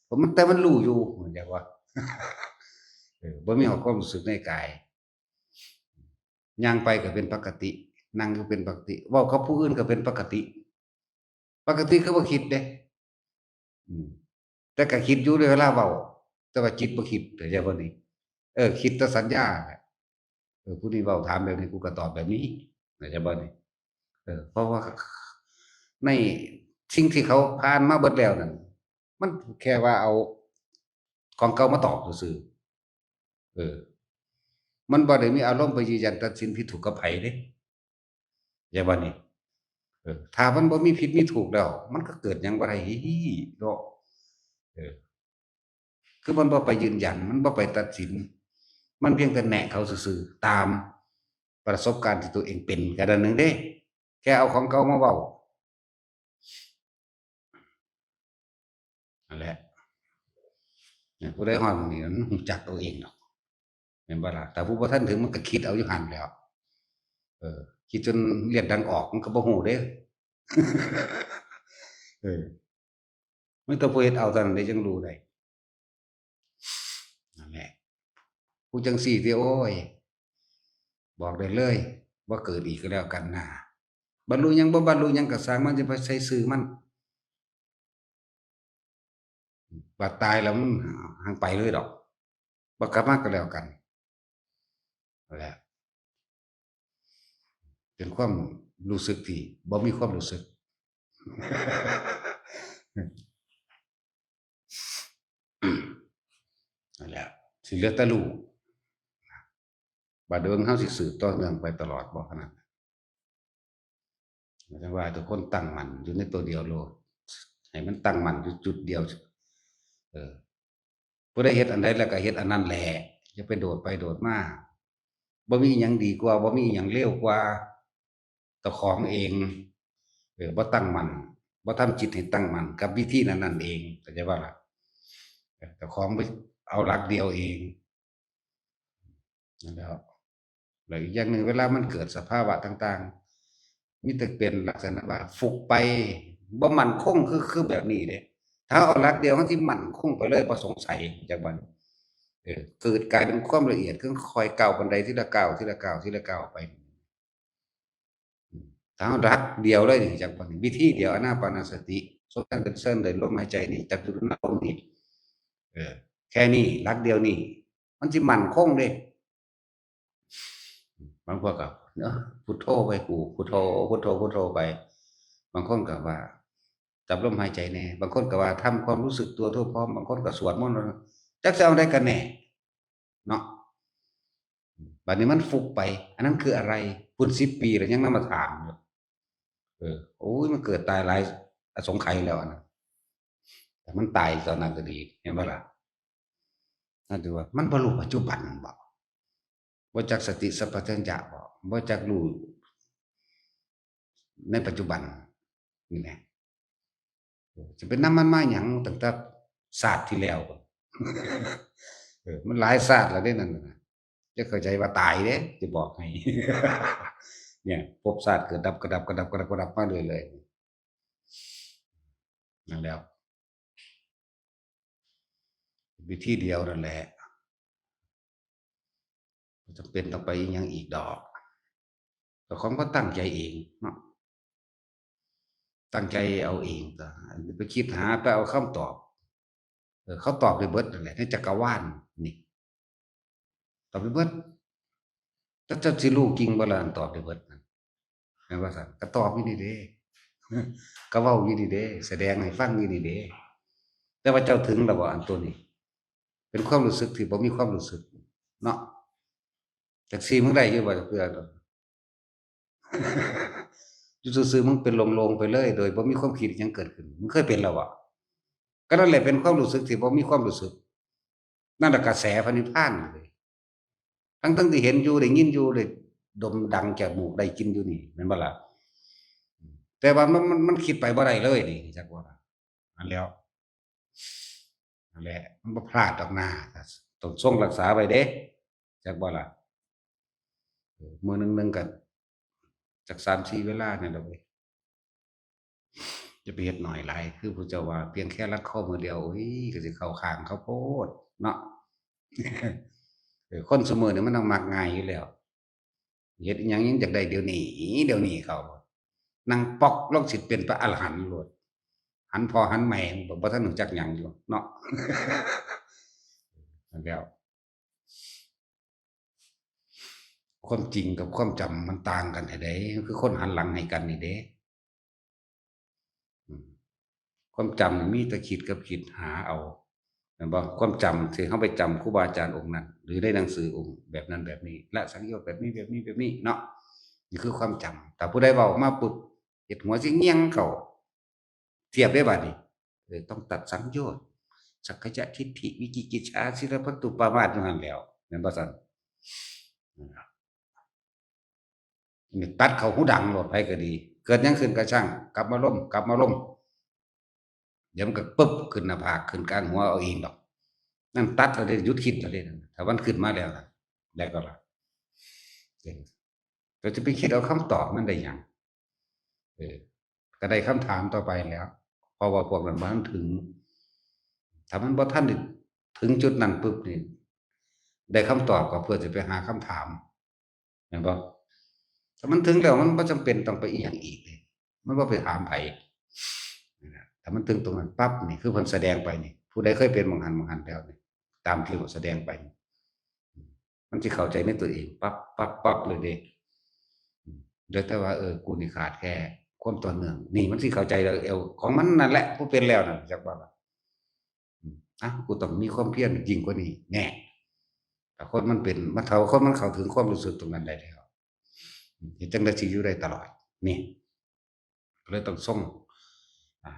เพราะมันแต่มันรู้อยู่เข้าใจบ่บ่มีฮอดความรู้สึกในกายย่างไปก็เป็นปกตินั่งก็เป็นปกติเว้ากับผู้อื่นก็เป็นปกติปกติคือบ่คิดเด้อืมแต่ก็คิดอยู่ในเวลาเว้าแต่ว่าจิตบ่คิดเข้าใจบ่นี่คิดแต่สัญญาแหละผู้นี้เว้าถามแบบนี้กูก็ตอบแบบนี้เข้าใจบ่นี่เพราะว่าในสิ่งที่เขาผ่านมาเบิดแล้วนั่นมันแค่ว่าเอาของเก่ามาตอบซื่อๆมันบ่ได้มีอารมณ์ไปยืนยันตัดสินผิดถูกกับไผเด้เข้าใจบ่นี่ถ้ามันบ่มีผิดมีถูกแล้วมันก็เกิดหยังบ่ได้ดอกเออคือมันบ่ไปยืนยันมันบ่ไปตัดสินมันเพียงแต่แนะเขาซื่อๆตามประสบการณ์ที่ตัวเองเป็นก็นั้นหนึ่งเด้แค่เอาของเก่ามาเว้านั่นแหละผู้ใดฮอดหม้องนี้มันรู้จักตัวเองดอกแม่นบ่ล่ะแต่ผู้บ่ทันถึงมันก็คิดเอาอยู่หั้นแหล้วเออคิดจนเลือดดังออกมันก็บ่ฮู้เด้เออมีแต่ผู้เฮ็ดเอาเท่านั้นเดะจังรู้ได้นั่นแหละผู้จังซี้สิโอ๊ยบอกได้เลยบ่เกิดอีกก็แล้วกันนะบรรลุหยังบ่บรรลุหยังก็สร้างมันจะไปใส่ชื่อมันบัดตายแล้วมันหังไปเลยดอก บ่กลับมาก็แล้วกันนั่นแหละเป็นความรู้สึกที่บ่มีความรู้สึกนั่นแหละสิเหลือแต่รู้บัดเดิมเฮาสิสืบต่อเนื่องไปตลอดบ่ขนาดแต่ว่าทุกคนตั้งมั่นอยู่ในตัวเดียวโลดให้มันตั้งมั่นอยู่จุดเดียวเออผู้ใดเฮ็ดอันใดแล้วก็เฮ็ดอันนั้นแหละอย่าไปโดดไปโดดมาบ่มีอิหยังดีกว่าบ่มีอิหยังเลวกว่าเจ้าของเองบ่ตั้งมั่นบ่ทำจิตให้ตั้งมั่นกับวิธีนั้นๆเองเข้าใจบ่ล่ะเจ้าของไปเอาหลักเดียวเองนั่นแหล้วแล้วอีกอย่างหนึ่งเวลามันเกิดสภาวะต่างๆมีแต่เป็นลักษณะว่าฟุกไปบ่มั่นคงคือแบบนี้เด้ถ้าเอาหลักเดียวมันสิมั่นคงไปเลยบ่สงสัยจักบัดเกิดกลายเป็นความละเอียดคือค่อยก้าวบันไดทีละก้าวทีละก้าวทีละก้าวไปถ้าเรารักเดียวเลยนี่จักบัดนี้วิธีเดียวอานาปานสติสดกันเป็นเส้นเลยลมหายใจนี่จับจุดนั้นลมนี่เออแค่นี้หลักเดียวนี่มันสิมั่นคงเด้ บางพวกก็เนาะพุทโธไปกูพุทโธพุทโธพุทโธไปบางคนก็ว่าจับลมหายใจแน่บางคนก็ว่าทำความรู้สึกตัวทั่วพร้อมบางคนก็สวดมนต์จักจะเอาได้กันแน่เนาะบัดนี้มันฟุกไปอันนั้นคืออะไรพุ่น10 ปีแล้วยังนำมาถามอยู่โอ้ยมันเกิดตายหลายอสงไขยแล้วนะแต่มันตายตอนนั้นก็ดีเห็นบ่ล่ะนั่นถือว่ามันบ่รู้ปัจจุบันบ่บ่จักสติสัมปชัญญะบ่จักรู้ในปัจจุบันนี่แหละ จะเป็นน้ำมันมาหยังตั้งแต่ศาสตร์ที่แล้วมันหลายศาสตร์แล้วเด้นั่นน่ะจะเข้าใจว่าตายเด้จะบอกให้เนี่ยภพศาสตร์เกิดดับกระดับกระดับกระดับกระดับมาเลยนั่นแล้ววิธีเดียวนั่นแหละจะเป็นต้องไปยังอีกดอกแต่ของก็ตั้งใจเองเนาะตั้งใจเอาเองก็ไปคิดหาไปเอาคำตอบเขาตอบไปเบิดนั่นแหละในจักรวาลนี่ตอบไปเบิดถ้าจะสิรู้จริงบ่ล่ะตอบไปเบิดนั่นแม่นว่าซั่นก็ตอบอยู่นี่เด้ก็เว้าอยู่นี่เด้แสดงให้ฟังอยู่นี่เด้แต่ว่าเจ้าถึงแล้วบ่อันตัวนี้เป็นความรู้สึกที่บ่มีความรู้สึกเนาะจักซี่มึงได้อยู่บ่จักเทื่อดอกอยู่ซื่อๆมึงเป็นโลงๆไปเลยโดยบ่มีความคิดอิหยังเกิดขึ้นมึงเคยเป็นแล้วบ่ก็นั่นแหละเป็นความรู้สึกที่บ่มีความรู้สึกนั่นแหละกระแสพระนิพพานเลยทั้งๆที่เห็นอยู่ได้ยินอยู่ได้ดมดังจมูกได้กลิ่นอยู่นี่แม่นบ่ล่ะแต่ว่ามันคิดไปบ่ได้เลยนี่จักว่าอันแล้วนั่นแหละมันบ่พลาดดอกนะต้องทรงรักษาไว้เด้จักบ่ล่ะมื้อหนึ่งก็จัก3-4เวลานี่แหละเว้ยจะไปเฮ็ดน้อยหลายคือผู้เจ้าว่าเพียงแค่รัดข้อมือเดียวโอ้ยก็สิเข้าข้างเขาโพดเนาะคนซุมื้อนี้มันต้องมักง่ายอยู่แล้วเฮ็ดอิหยังยังอยากได้เดี๋ยวนี้เขานั่งป๊อกลงสิเป็นพระอรหันต์โลดหันพ่อหันแม่บ่ทันรู้จักหยังอยู่เนาะนั่นแล้วความจริงกับความจำมันต่างกันแท้เด้คือคนหันหลังให้กันนี่เด้อืมความจำนี่มีแต่คิดกับคิดหาเอาแม่นบ่ความจำที่เฮาไปจำครูบาอาจารย์องค์นั้นหรือในหนังสือองค์แบบนั้นแบบนี้ละสังโยชน์แบบนี้เนาะนี่คือความจำถ้าผู้ใดเว้าออกมาปุ๊บเฮ็ดหัวสิเงียงเข้าเทียบได้บัดนี้ต้องตัดสังโยชน์สักกะจะทิฏฐิวิจิกิจฉาศิลปตุปามาสอยู่หั่นแหล้วแม่นบ่ซั้นนี่ตัดเข้าหูดังโลดไผก็ดีเกิดหยังขึ้นก็ช่างกลับมาลมเดี๋ยวมันก็ปึ๊บขึ้นหน้าผากขึ้นกลางหัวเอาเองดอกนั่นตัดแล้วได้หยุดคิดแล้วเด้นั่นถ้ามันขึ้นมาแล้วล่ะแล้วก็ล่ะเราจะไปคิดเอาคำตอบมันได้หยังเออก็ได้คำถามต่อไปแล้วเพราะว่าพวกนั้นบ่ทันถึงถ้ามันบ่ทันได้ถึงจุดนั้นปุ๊บนี่ได้คำตอบก็เพื่อจะไปหาคำถามแม่นบ่ถ้ามันถึงแล้วมันบ่จำเป็นต้องไปอิหยังอีกนี่มันบ่ไปถามไผนั่นล่ะถ้ามันถึงตรงนั้นปั๊บนี่คือเพิ่นแสดงไปนี่ผู้ใดเคยเป็นหม้องหั้นแล้วนี่ตามที่เขาแสดงไป มันจะเข้าใจในตัวเองปั๊บปั๊บปั๊บเลยเด็กเดี๋ยวแต่ว่ากูนี่ขาดแค่ความต่อเนื่องนี่มันสิเข้าใจแล้วของมันนั่นแหละผู้เป็นแล้วนั่นจักว่ากูต้องมีความเพียรยิ่งกว่านี้แน่แต่คนมันเป็นมันเท่าคนมันเข้าถึงความรู้สึกตรงนั้นได้แล้วเห็นจังได้สิอยู่ได้ตลอดนี่ก็เลยต้องอ่า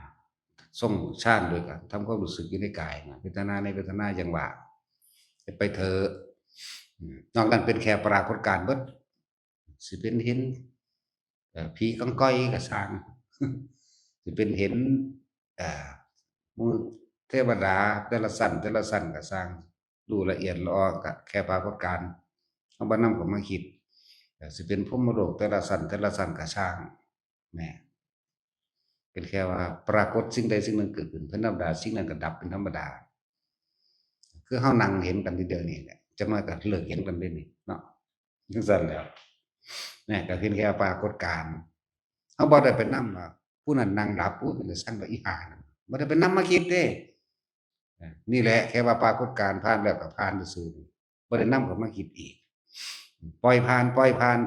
ส่งชาติด้วยกันทำความรู้สึกอยู่ในกายนะเวทนาในเวทนาอย่างว่าไปเถอะนอกนั้นเป็นแค่ปรากฏการณ์เบิดสิเป็นเห็นผีกังก้อยก็สร้างสิเป็นเห็นเอ่อมือเทวดาแต่ละสั้นก็สร้างดูละเอียดละออก็แค่ปรากฏการณ์เอาบ่นำก็มาคิดสิเป็นพรหมโลกแต่ละสั้นก็สร้างแหน่เป็นแค่ว่าปรากฏสิ่งใดสิ่งหนึ่งเกิดขึ้นเป็นธรรมดาสิ่งนั้นก็ดับเป็นธรรมดาคือเฮานั่งเห็นกันทีเดียวนี่แหละจักหน่อยก็เลิกเห็นกันได้นี่เนาะจังซั่นแหล้วเนี่ยก็เพียงแค่ปรากฏการณ์เฮาบ่ได้ไปนำว่าผู้นั้นนั่งหลับผู้นั้นสั่งว่าอีห่านั่นบ่ได้ไปนำมาคิดเด้นี่แหละแค่ว่าปรากฏการณ์ผ่านแล้วก็ผ่านซื่อๆบ่ได้นำเข้ามาคิดอีกปล่อยผ่าน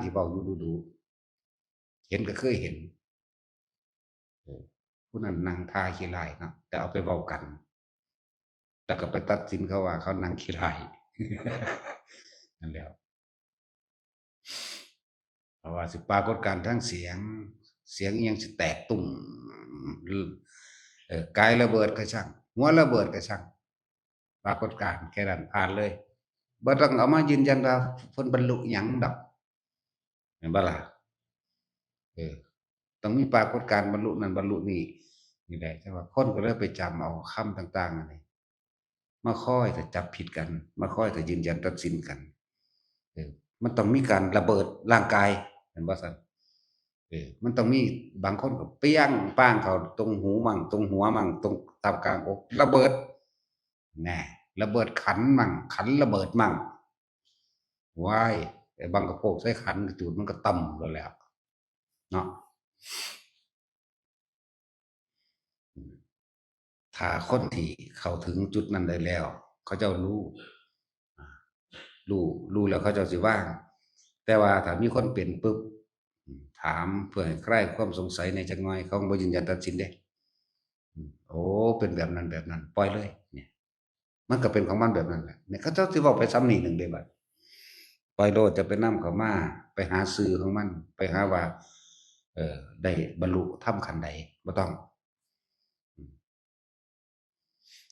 ที่เว้าอยู่ดูๆเห็นก็เคยเห็นผู้นั้นนั่งท่าขี้ร้ายเนาะแต่เอาไปเว้ากันแล้วก็ไปตัดสินเขาว่าเขานั่งขี้ร้ายนั่นแหล้วเพราะว่าสิปรากฏการณ์ทางเสียงอิหยังสิแตกตุ่มกายระเบิดก็ช่างหัวระเบิดก็ช่างปรากฏการณ์แค่นั้นผ่านเลยบ่ต้องเอามายืนยันว่าเพิ่นบรรลุหยังดอกเห็นบ่ล่ะเออต้องมีปรากฏการณ์บรรลุนั้นบรรลุนี้นี่แหละแต่ว่าคนก็เลยไปจำเอาคำต่างๆอันนี้มาค่อยแต่จับผิดกันมาค่อยแต่ยืนยันตัดสินกันมันต้องมีการระเบิดร่างกายเห็นบ่ซั่นมันต้องมีบางคนก็เปี้ยงป้างเขาตรงหูมั่งตรงหัวมั่งตรงตามกลางอกระเบิดแน่ระเบิดขันมั่งขันระเบิดมั่งว้ายไอ้บางกระโปงใส่ขันจูดมันก็ต่ำแล้วแหละเนาะถ้าคนที่เข้าถึงจุดนั้นได้แล้วเขาเจ้ารู้แล้วเขาเจ้าสิว่างแต่ว่าถ้ามีคนเป็นปุ๊บถามเพื่อให้คลายความสงสัยในจักหน่อยเขาบ่ยืนยันตัดสินเด้โอ้เป็นแบบนั้นปล่อยเลยเนี่ยมันก็เป็นของมันแบบนั้นแหละเนี่ยเขาเจ้าสิเว้าไปซ้ำนี่หนึ่งเด้บัดปล่อยโลดจะไปนำเข้ามาไปหาสื่อของมันไปหาว่าได้บรรลุธรรมขั้นใดบ่ต้อง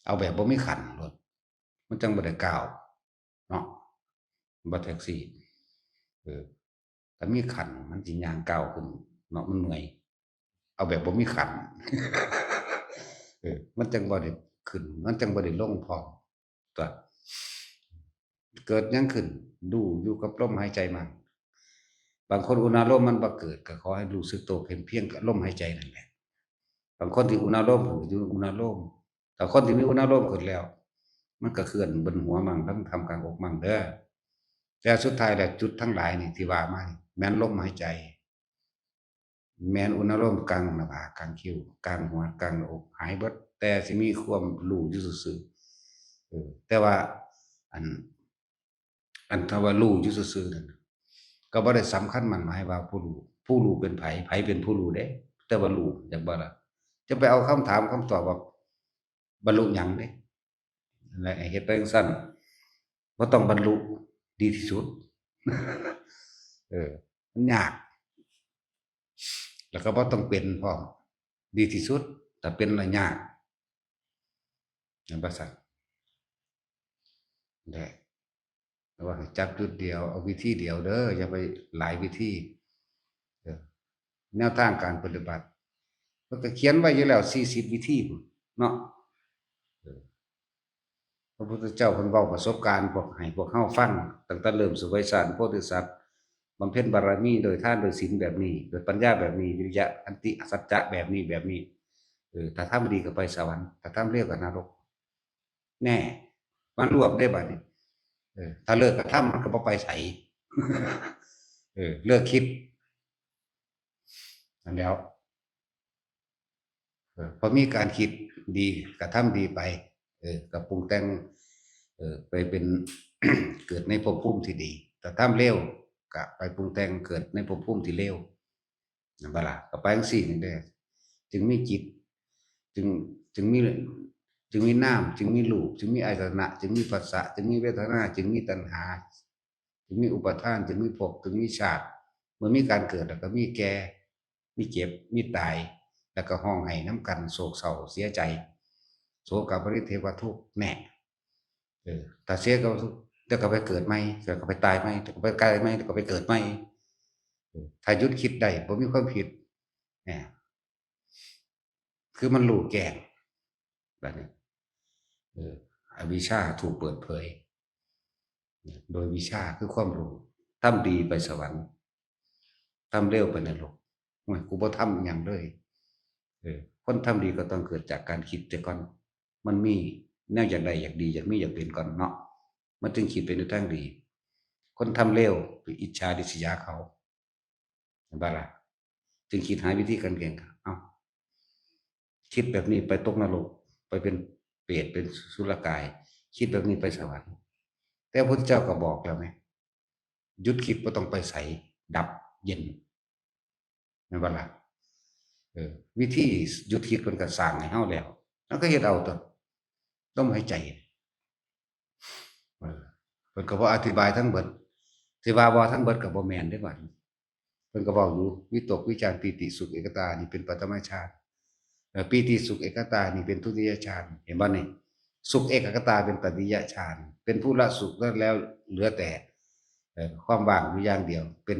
เอาแบบบ่มีขันโลดมันจังบ่ได้ก้าวเนาะบ่แท็กซี่เออถ้ามีขันมันสิย่างก้าวขึ้นเนาะมันเมื่อยเอาแบบบ่มีขันมันจังบ่ได้ขึ้นมันจังบ่ได้ลงพร้อมตัวเกิดหยังขึ้นดูอยู่กับลมหายใจมันบางคนอุณาโลมมันบ่เกิดก็ขอให้รู้สึกตัวเพียงกับลมหายใจนั่นแหละบางคนที่อุณาโลมอยู่อุณาโลมแต่คนที่มีอุณาโลมขึ้นแล้วมันก็เคลื่อนบนหัวมั่งทั้งทำกลางอกมั่งเด้อแต่สุดท้ายแล้วจุดทั้งหลายนี่ที่ว่ามานี่แม่นลมหายใจแม่นอุณาโลมกลางหน้าผากกลางคิ้วกลางหัวกลางหน้าอกหายเบิดแต่สิมีความรู้อยู่ซื่อๆแต่ว่าอันถ้าว่ารู้อยู่ซื่อๆนั่นก็บ่ได้สำคัญมั่นหมายว่าผู้รู้เป็นไผเป็นผู้รู้เด้แต่ว่ารู้จักบ่ล่ะจะไปเอาคำถามคำตอบว่าบรรลุหยังเด้นั่นแหละให้เฮ็ดไปจั่งซั้นบ่ต้องบรรลุดีที่สุดมันยากแล้วก็บ่ต้องเป็นพร้อมดีที่สุดถ้าเป็นแล้วยากนั่นว่าซั่นนั่นแหละแต่ว่าให้จับจุดเดียวเอาวิธีเดียวเด้ออย่าไปหลายวิธีเออแนวทางการปฏิบัติเพิ่นก็เขียนไว้อยู่แล้ว40วิธีพู้นเนาะเออพระพุทธเจ้าเพิ่นเว้าประสบการณ์พวกให้พวกเฮาฟังตั้งแต่เริ่มเสวยฌานโพธิสัตว์บำเพ็ญบารมีโดยทานโดยศีลแบบนี้โดยปัญญาแบบนี้วิริยะขันติสัจจะแบบนี้ถ้าทำดีก็ไปสวรรค์ถ้าทำเลวก็นรกแน่มันรวบได้บัดนี้ถ้าเลิกกระทำมันก็บ่ไปไสเลิกคิดนั่นแล้วพอมีการคิดดีกระทำดีไปก็ปรุงแต่งไปเป็น เกิดในภพภูมิที่ดีแต่ทำเร็วก็ไปปรุงแต่งเกิดในภพภูมิที่เร็วนั่นบ่ล่ะก็ไปจังซี่นี่เด้อจึงมีจิตจึงจึงมีจึงมีนามจึงมีรูปจึงมีอายตนะจึงมีผัสสะจึงมีเวทนาจึงมีตัณหาจึงมีอุปาทานจึงมีภพจึงมีชาติเมื่อมีการเกิดแล้วก็มีแก่มีเจ็บมีตายแล้วก็ห้องไห้น้ำกันโศกเศร้าเสียใจโศกปริเทวทุกข์แน่ถ้าเสียก็เดี๋ยวก็ไปเกิดใหม่เดี๋ยวก็ไปตายใหม่เดี๋ยวก็ไปตายใหม่เดี๋ยวก็ไปเกิดใหม่ถ้าหยุดคิดได้บ่มีความผิดเนี่ยคือมันรู้แก่งแบบนี้อวิชชาถูกเปิดเผยโดยวิชาคือความรู้ทำดีไปสวรรค์ทำเร็วไปนรกกูบ่ทำอย่างเลยคนทำดีก็ต้องเกิดจากการคิดแต่ก่อนมันมีแนวอย่างใดอยากดีอยากมีอยากเป็นก่อนเนาะมันจึงคิดเป็นในทางดีคนทำเร็วไปอิจฉาดิษยาเขาบ้าล่ะจึงคิดหาวิธีการเก่งเอ้าคิดแบบนี้ไปตกนรกไปเป็นเปรตเป็นสุรกายคิดแบบนี้ไปสวรรค์แต่พระพุทธเจ้าก็บอกแล้วไหมหยุดคิดบ่ต้องไปใส่ดับเย็นนั่นบ้าล่ะวิธีหยุดคิดเพิ่นก็สร้างให้เฮาแล้วก็เฮ็ดเอาตัวต้องให้ใจเพิ่นก็บ่อธิบายทั้งเบิดที่ว่าบ่ทั้งเบิดก็บ่แม่นเด้อบัดเพิ่นก็เว้าอยู่วิตกวิจารปีติสุขเอกตานี่เป็นปฐมฌานปีติสุขเอกตานี่เป็นทุติยฌานเห็นบ่นี่สุขเอกตาเป็นตติยฌานเป็นผู้ละสุขแล้วเหลือแต่ความว่างอยู่อย่างเดียวเป็น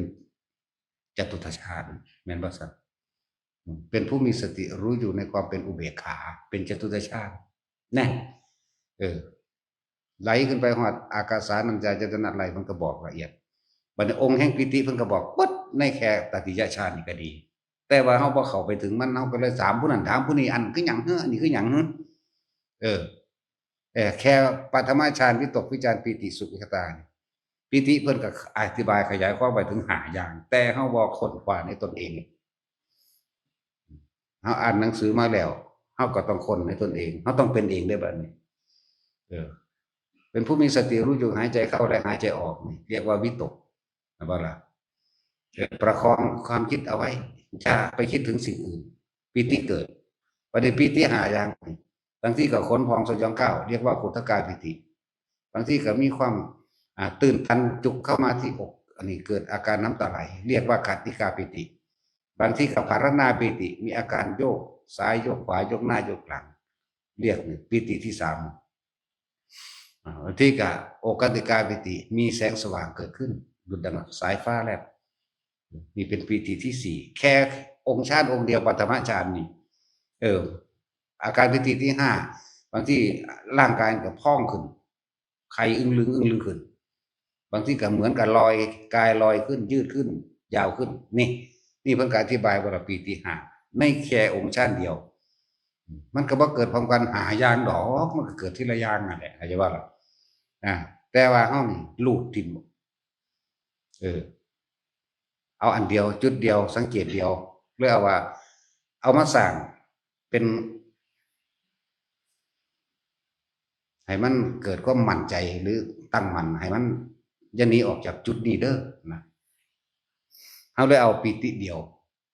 จตุตฌานแม่นบ่ซั่นเป็นผู้มีสติรู้อยู่ในความเป็นอุเบกขาเป็นจตุตฌานแน่ไหลขึ้นไปหอดอากาสานัญจายตนะไหลมันก็บอกละเอียดบัดนี้องค์แห่งปิติเพิ่นก็บอกปึ๊ดในแค่ตติยฌานนี่ก็ดีแต่ว่าเฮาบ่เข้าไปถึงมันเฮาก็เลยถามผู้นั้นถามผู้นี้อันคือหยังอันนี้คือหยังแค่ปฐมฌานวิตกวิจารปีติสุขเอกตาปิติเพิ่นก็อธิบายขยายความไปถึง5อย่างแต่เฮาบ่ค้นคว้าในตนเองเฮาอ่านหนังสือมาแล้วเฮาก็ต้องค้นในตนเองเฮาต้องเป็นเองได้บัดนี้เป็นผู้มีสติรู้อยู่หายใจเข้าและหายใจออกเรียกว่าวิตกนะบ่ล่ะประคองความคิดเอาไว้อย่าไปคิดถึงสิ่งอื่นปิติเกิดประเด็นปิติ5อย่างบางทีก็ขนพองสยองก้าวเรียกว่าขุทกายปิติบางทีก็มีความตื่นทันจุกเข้ามาที่อกอันนี้เกิดอาการน้ำตาไหลเรียกว่าขัตติกาปิติบางทีก็ภารณาปิติมีอาการโยกซ้ายโยกขวาโยกหน้าโยกหลังเรียกปิติที่3ที่กับโอกันติกาปิติมีแสงสว่างเกิดขึ้นดุจดังสายฟ้าแลบนี่เป็นปิติที่4แค่องค์ฌานองค์เดียวปฐมฌานนี่อาการปิติที่5บางที่ร่างกายก็พองขึ้นไข้อึ้งลึงขึ้นบางที่ก็เหมือนกับลอยกายลอยขึ้นยืดขึ้นยาวขึ้นนี่เพิ่นก็อธิบายว่าปิติ5ไม่แค่องค์ฌานเดียวมันก็บ่เกิดพร้อมกัน5อย่างดอกมันก็เกิดทีละอย่างนั่นแหละเข้าใจบ่ล่ะแต่ว่าเฮานี่ลูดทิ่มเอาอันเดียวจุดเดียวสังเกตเดียวหรือเอามาสร้างเป็นให้มันเกิดความมั่นใจหรือตั้งมั่นให้มันอย่าหนีออกจากจุดนี้เด้อนะเฮาเลยเอาปิติเดียว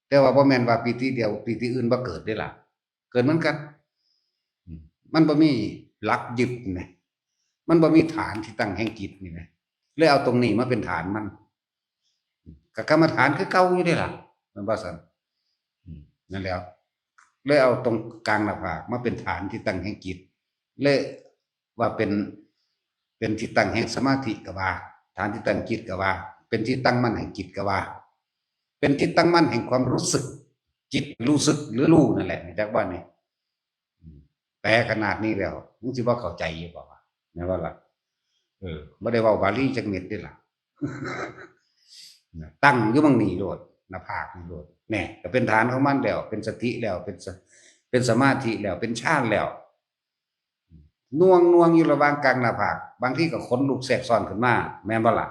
แต่ว่าบ่แม่นว่าปิติเดียวปิติอื่นบ่เกิดได้ล่ะเกิดเหมือนกันมันบ่มีหลักยึดนะมันบ่มีฐานที่ตั้งแห่งจิตนี่นะเลยเอาตรงนี้มาเป็นฐานมันกับกรรมฐานคือเก่าอยู่ได้ล่ะมันบ่ซั่นนั่นแล้วเลยเอาตรงกลางหน้าผากมาเป็นฐานที่ตั้งแห่งจิตเลยว่าเป็นที่ตั้งแห่งสมาธิก็ว่าฐานที่ตั้งจิตก็ว่าเป็นที่ตั้งมั่นแห่งจิตก็ว่าเป็นที่ตั้งมั่นแห่งความรู้สึกจิตรู้สึกหรือรู้นั่นแหละจักว่านี่แปลขนาดนี้แล้วมึงสิว่าเข้าใจอยู่บ่ว่าแม่นบ่ล่ะบ่ได้เว้าบาลีจักเม็ดเด้ล่ะตั้งอยู่บังนี้โลดหน้าผากนี่โลดแน่ก็เป็นฐานของมันแล้วเป็นสติแล้วเป็นสมาธิแล้วเป็นฌานแล้วน่วงอยู่ระหว่างกลางหน้าผากบางทีก็ขนลุกแทรกซ้อนขึ้นมาแม่นบ่ล่ะ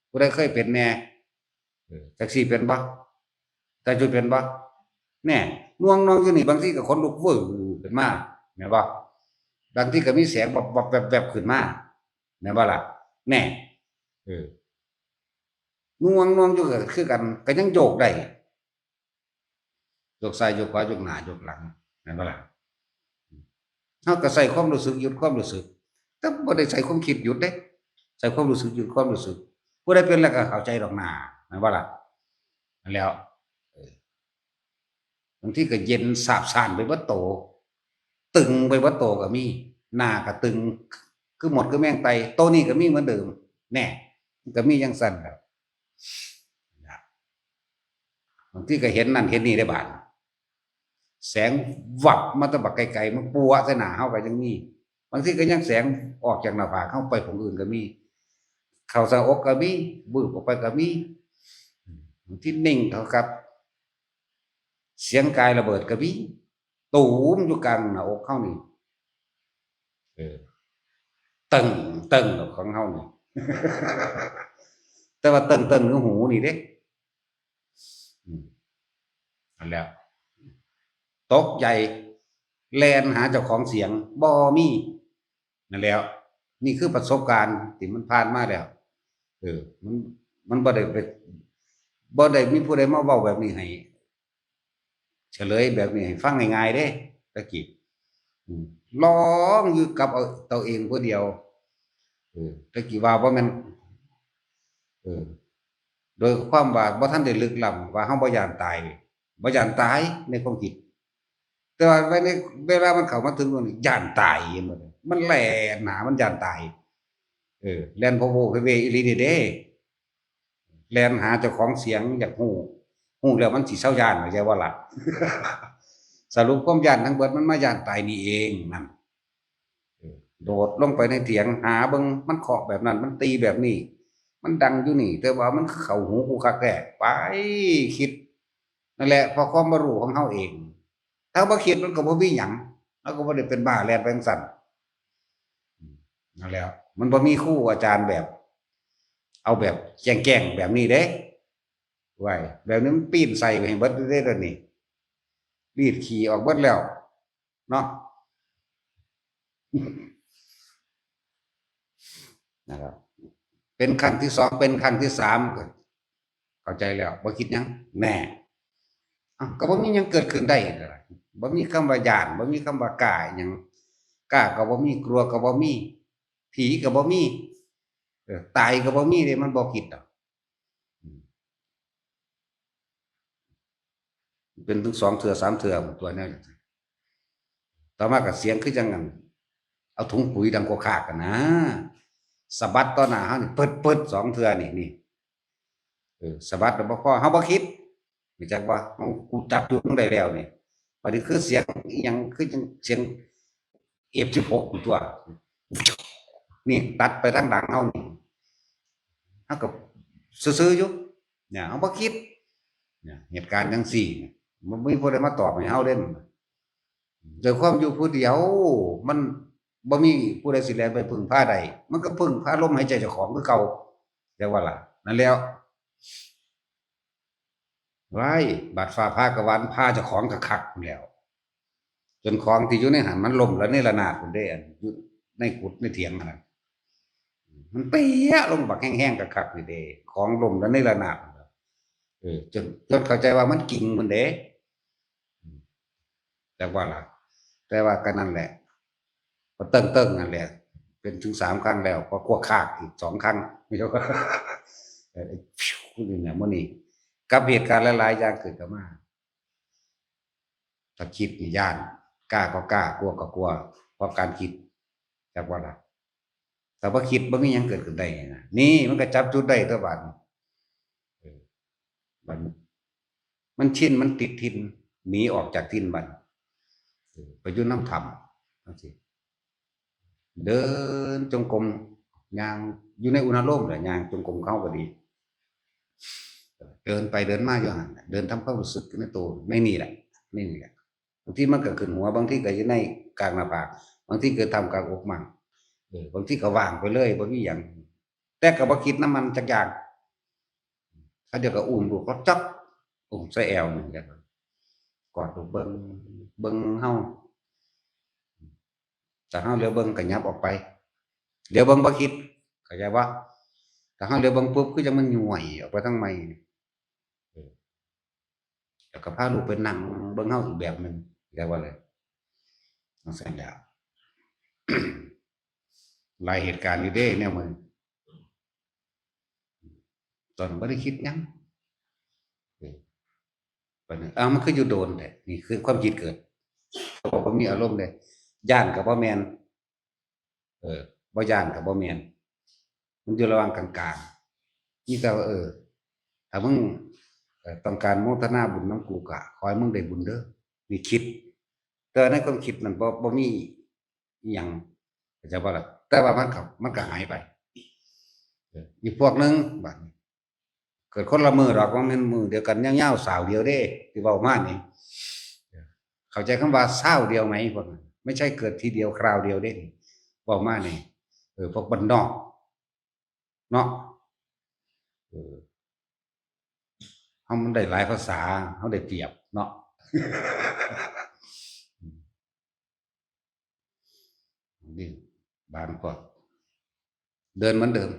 ผู้ใดเคยเป็นแน่จักสิเป็นบ่แต่จุดเป็นบ่แน่น่วงอยู่นี่บางทีก็ขนลุกวื้อขึ้นมาแม่นบ่บางทีก็มีแสงวับๆแวบๆขึ้นมา แม่นบ่ล่ะแน่เออง่วงอยู่ก็คือกันก็ยังโยกได้โยกซ้ายโยกขวาโยกหน้าโยกหลังแม่นบ่ล่ะเฮาก็ใส่ความรู้สึกหยุดความรู้สึกแต่บ่ได้ใส่ความคิดหยุดเด้ใส่ความรู้สึกหยุดความรู้สึกผู้ใดเป็นแล้วก็เข้าใจดอกหน้าแม่นบ่ล่ะนั่นแหล้วเออบางทีก็เย็นสาบซ่านไปเบิดโตตึงไปเบิดโตก็มีหน้าก็ตึงคือหมดคือแมงไตโตนี้ก็มีเหมือนเดิมแน่มันก็มีจังซั่นแหล้วบางทีก็เห็นนั่นเห็นนี่ได้บาดแสงวับมาแตะบักไกลๆมันปัวใส่หน้าเฮาก็ยังมีบางทีก็ยังแสงออกจากหน้าผากเข้าไปของอื่นก็มีเข้าใส่อกก็มีบึบออกไปก็มีบางทีนิ่งเท่ากับเสียงกายระเบิดก็มีตูมอยู่กลางหน้าอกเฮานี่เออตึงตึงของเฮานี่แต่ว่าตึงคือหูนี่เด้นั่นแหละตกใจแล่นหาเจ้าของเสียงบ่มีนั่นแหล้วนี่คือประสบการณ์ที่มันผ่านมาแล้วมันบ่ได้ไปบ่ได้มีผู้ใดมาเว้าแบบนี้ให้เฉลยแบบนี้ให้ฟังง่ายๆเด้ตะกี้ร้องอยู่กับเอาตัวเองผู้เดียวตะกี้ว่าบ่แม่นเออโดยความว่าบ่ทันได้ลึกล้ำว่าเฮาบ่ย้านตายบ่ย้านตายในความคิดแต่ว่าในเวลามันเข้ามาถึงตรงนี้ย้านตายเห็นบ่มันแล่นหามันย้านตายแล่นโพโพเพเวอีหลีนี่เด้แล่นหาเจ้าของเสียงอยากฮู้แล้วมันสิเซาย้านเข้าใจบ่ล่ะสรุปความย้านทั้งเบิดมันมาย้านตายนี่เองนั่นโดดลงไปในเถียงหาเบิ่งมันเคาะแบบนั้นมันตีแบบนี้มันดังอยู่นี่แต่ว่ามันเข้าหูกูคักแท้ไปคิดนั่นแหละเพราะความบ่รู้ของเฮาเองถ้าบ่คิดมันก็บ่มีหยังเราก็บ่ได้เป็นบ้าแล่นไปจังซั่นนั่นแหละมันบ่มีครูอาจารย์แบบเอาแบบแกล้งๆแบบนี้เด้ไว้แบบนี้มันปีนใส่ไปให้เบิดเด้เดี๋ยวนี้รีดขี้ออกเบิดแล้วเนาะนะครับเป็นครั้งที่2เป็นครั้งที่3ก็เข้าใจแล้วบ่คิดหยังแน่ก็บ่มีหยังเกิดขึ้นได้บ่มีคำว่าย้านบ่มีคำว่ากล้าหยังกล้าก็บ่มีกลัวก็บ่มีผีก็บ่มีตายก็บ่มีเด้มันบ่คิดดอกเป็นถึง2เทื่อ3เทื่อตัวแนวต่อมาก็เสียงคือจังงั้นเอาถุงปุ๋ยดังโกคากอะนะสะบัดต่อหน้าเฮานี่ปึ๊ดๆ2เทื่อนี่สะบัดแล้วบ่พอเฮาบ่คิดรู้จักบ่กูจับอยู่มึงได้แล้วนี่บัดนี้คือเสียงอิหยังคือจังเสียง F16 ตัวนี่ตัดไปทางหลังเฮานี่เฮาก็ซื่อๆอยู่เนี่ยเฮาบ่คิดเนี่ยเหตุการณ์จังซี่มันบ่มีผู้ใดมาตอบให้เฮาเด้ด้วยความอยู่ผู้เดียวมันบ่มีผู้ใดสิแล่นไปพึ่งพาได้มันก็พึ่งพาลมหายใจเจ้าของคือเก่าแต่ว่าล่ะนั่นแล้วว้ายบาดฟ้าผ่ากะหวานพาเจ้าของคักๆพู้นแหล้วจนของที่อยู่ในหันมันล่มระเนระนาดพู้นเด้อันอยู่ในกุดในเถียงนั่นน่ะมันเปี้ยลงบักแห้งๆคักๆนี่เด้ของล่มระเนระนาดจนเข้าใจว่ามันกิ่งพู้นเด้แต่ว่าล่ะแต่ว่าก็นั่นแหละก็เติ้งๆนั่นแหละเป็นถึง3ครั้งแล้วก็กลัวคากอีก2ครั้งไม่ใช่ว่าไอ้ฟิวนี่น่ะมื้อนี้กับเหตุการณ์หลายๆอย่างเกิดขึ้นมาถ้าคิดนี่ย้านกล้าก็กล้ากลัวก็กลัวเพราะการคิดจักว่าล่ะถ้าบ่คิดบ่มีหยังเกิดขึ้นได้นะนี่มันก็จับจุดได้ตัวบัดเออบัดมันชินมันติดถิ่นหนีออกจากถิ่นบัดไปอยู่นำถ้ำจังซี่เดินจงกรมย่างอยู่ในอุณโลมแหละย่างจงกรมเขาก็ดีเดินไปเดินมาอยู่หั่นเดินทำความรู้สึกในตัวในนี่แหละนี่แหละบางทีมันก็ขึ้นหัวบางทีก็อยู่ในกลางหน้าผากบางทีก็ทำกลางอกมั่งบางทีก็ว่างไปเลยบ่มีหยังแต่ก็บ่คิดนำมันจักอย่างเขาเดี๋ยวก็อุ้มลูกเขาจ๊อกอุ้มใส่แอวนี่จังกอดลูกเบิ่งเฮาถ้าเฮาเหลียวเบิ่งก็ยับออกไปเดี๋ยวเบิ่งบ่คิด เข้าใจบ่ถ้าเฮาเหลียวเบิ่งปุ๊บคือจังมันย้วยออกไปทางไม้เออแล้วก็พาลูกไปนั่งเบิ่งเฮาอีกแบบหนึ่งเข้าใจบ่เลยจั่งซั้นแหล้วหลายเหตุการณ์อยู่เด้แนวมื้อตอนนั้นบ่ได้คิดหยังเออบัดนี้อ้าวมันคืออยู่โดนแท้นี่คือความคิดเกิดเขาบอกบ่มีอารมณ์เลยย้านก็บ่แม่นเออบ่ย้านก็บ่แม่นมันอยู่ระหว่างกลางๆมีแต่ว่าถ้ามึงต้องการโมทนาบุญนำกูก็ขอให้มึงได้บุญเด้อนี่คิดแต่ในความคิดนั้นบ่มีอิหยังเข้าใจบ่ล่ะแต่ว่ามันก็หายไปอีกพวกหนึ่งบัดนี้เกิดคนละมื้อดอกบ่แม่นมื้อเดียวกันยาวๆสาวเดียวเด้ที่เว้ามานี่เข้าใจคำว่าสาวเดียวไหมพวกนั้นไม่ใช่เกิดทีเดียวคราวเดียวเด้เว้ามานี่พวกบ้านนอกเนาะเออเฮามันได้หลายภาษาเฮาได้เปรียบเนาะนี่บางพวกเดินเหมือนเดิม